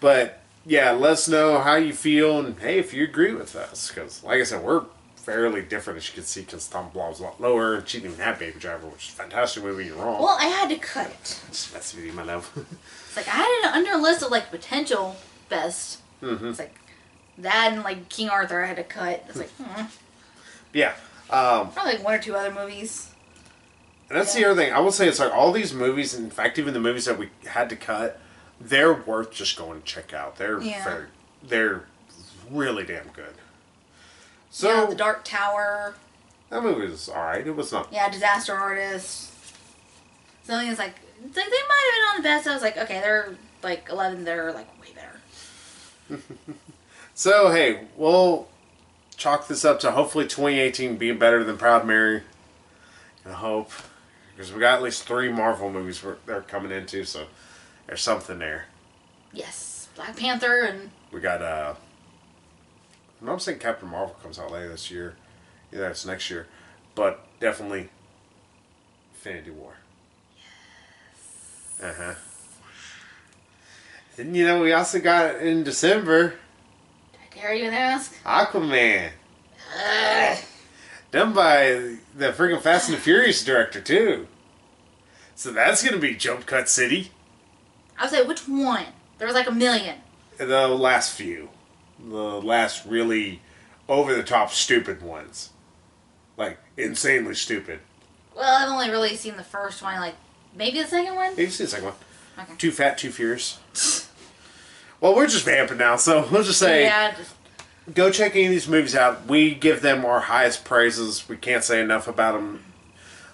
But yeah, let us know how you feel, and hey, if you agree with us, because like I said, we're fairly different, as you can see, because Tom Blob's a lot lower, and she didn't even have Baby Driver, which is a fantastic movie. You're wrong. Well, I had to cut it. Just messing with you, my love. It's like I had it under a list of like potential best. Mm-hmm. It's like that and like King Arthur I had to cut. It's like Yeah. probably like one or two other movies. And that's the other thing. I will say, it's like all these movies, in fact, even the movies that we had to cut, they're worth just going to check out. They're really damn good. So yeah, The Dark Tower. that movie was alright. It was not. Yeah, Disaster Artist. Something that's like it's like they might have been on the best. I was like, okay, they're like 11. They're like way better. So hey, we'll chalk this up to hopefully 2018 being better than Proud Mary. I hope, because we got at least 3 Marvel movies they're coming into, so there's something there. Yes, Black Panther and We got I'm not saying Captain Marvel comes out later this year. Yeah, that's next year, but definitely Infinity War. Yes. Then we also got in December. I dare you to ask. Aquaman. Done by the freaking Fast and the Furious director too. So that's gonna be Jump Cut City. I would say which one? There was like a million. The last few. The last really over the top stupid ones. Like insanely stupid. Well, I've only really seen the first one, like maybe the second one. Maybe see the second one. Okay. Too Fat, Too Furious. Well, we're just vamping now, so we'll just say go check any of these movies out. We give them our highest praises. We can't say enough about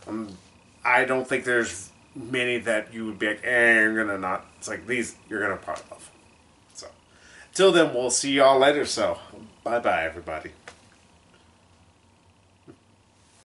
them. I don't think there's many that you would be like, you're gonna not. It's like these you're gonna probably love. So, till then, we'll see y'all later. So, bye bye, everybody.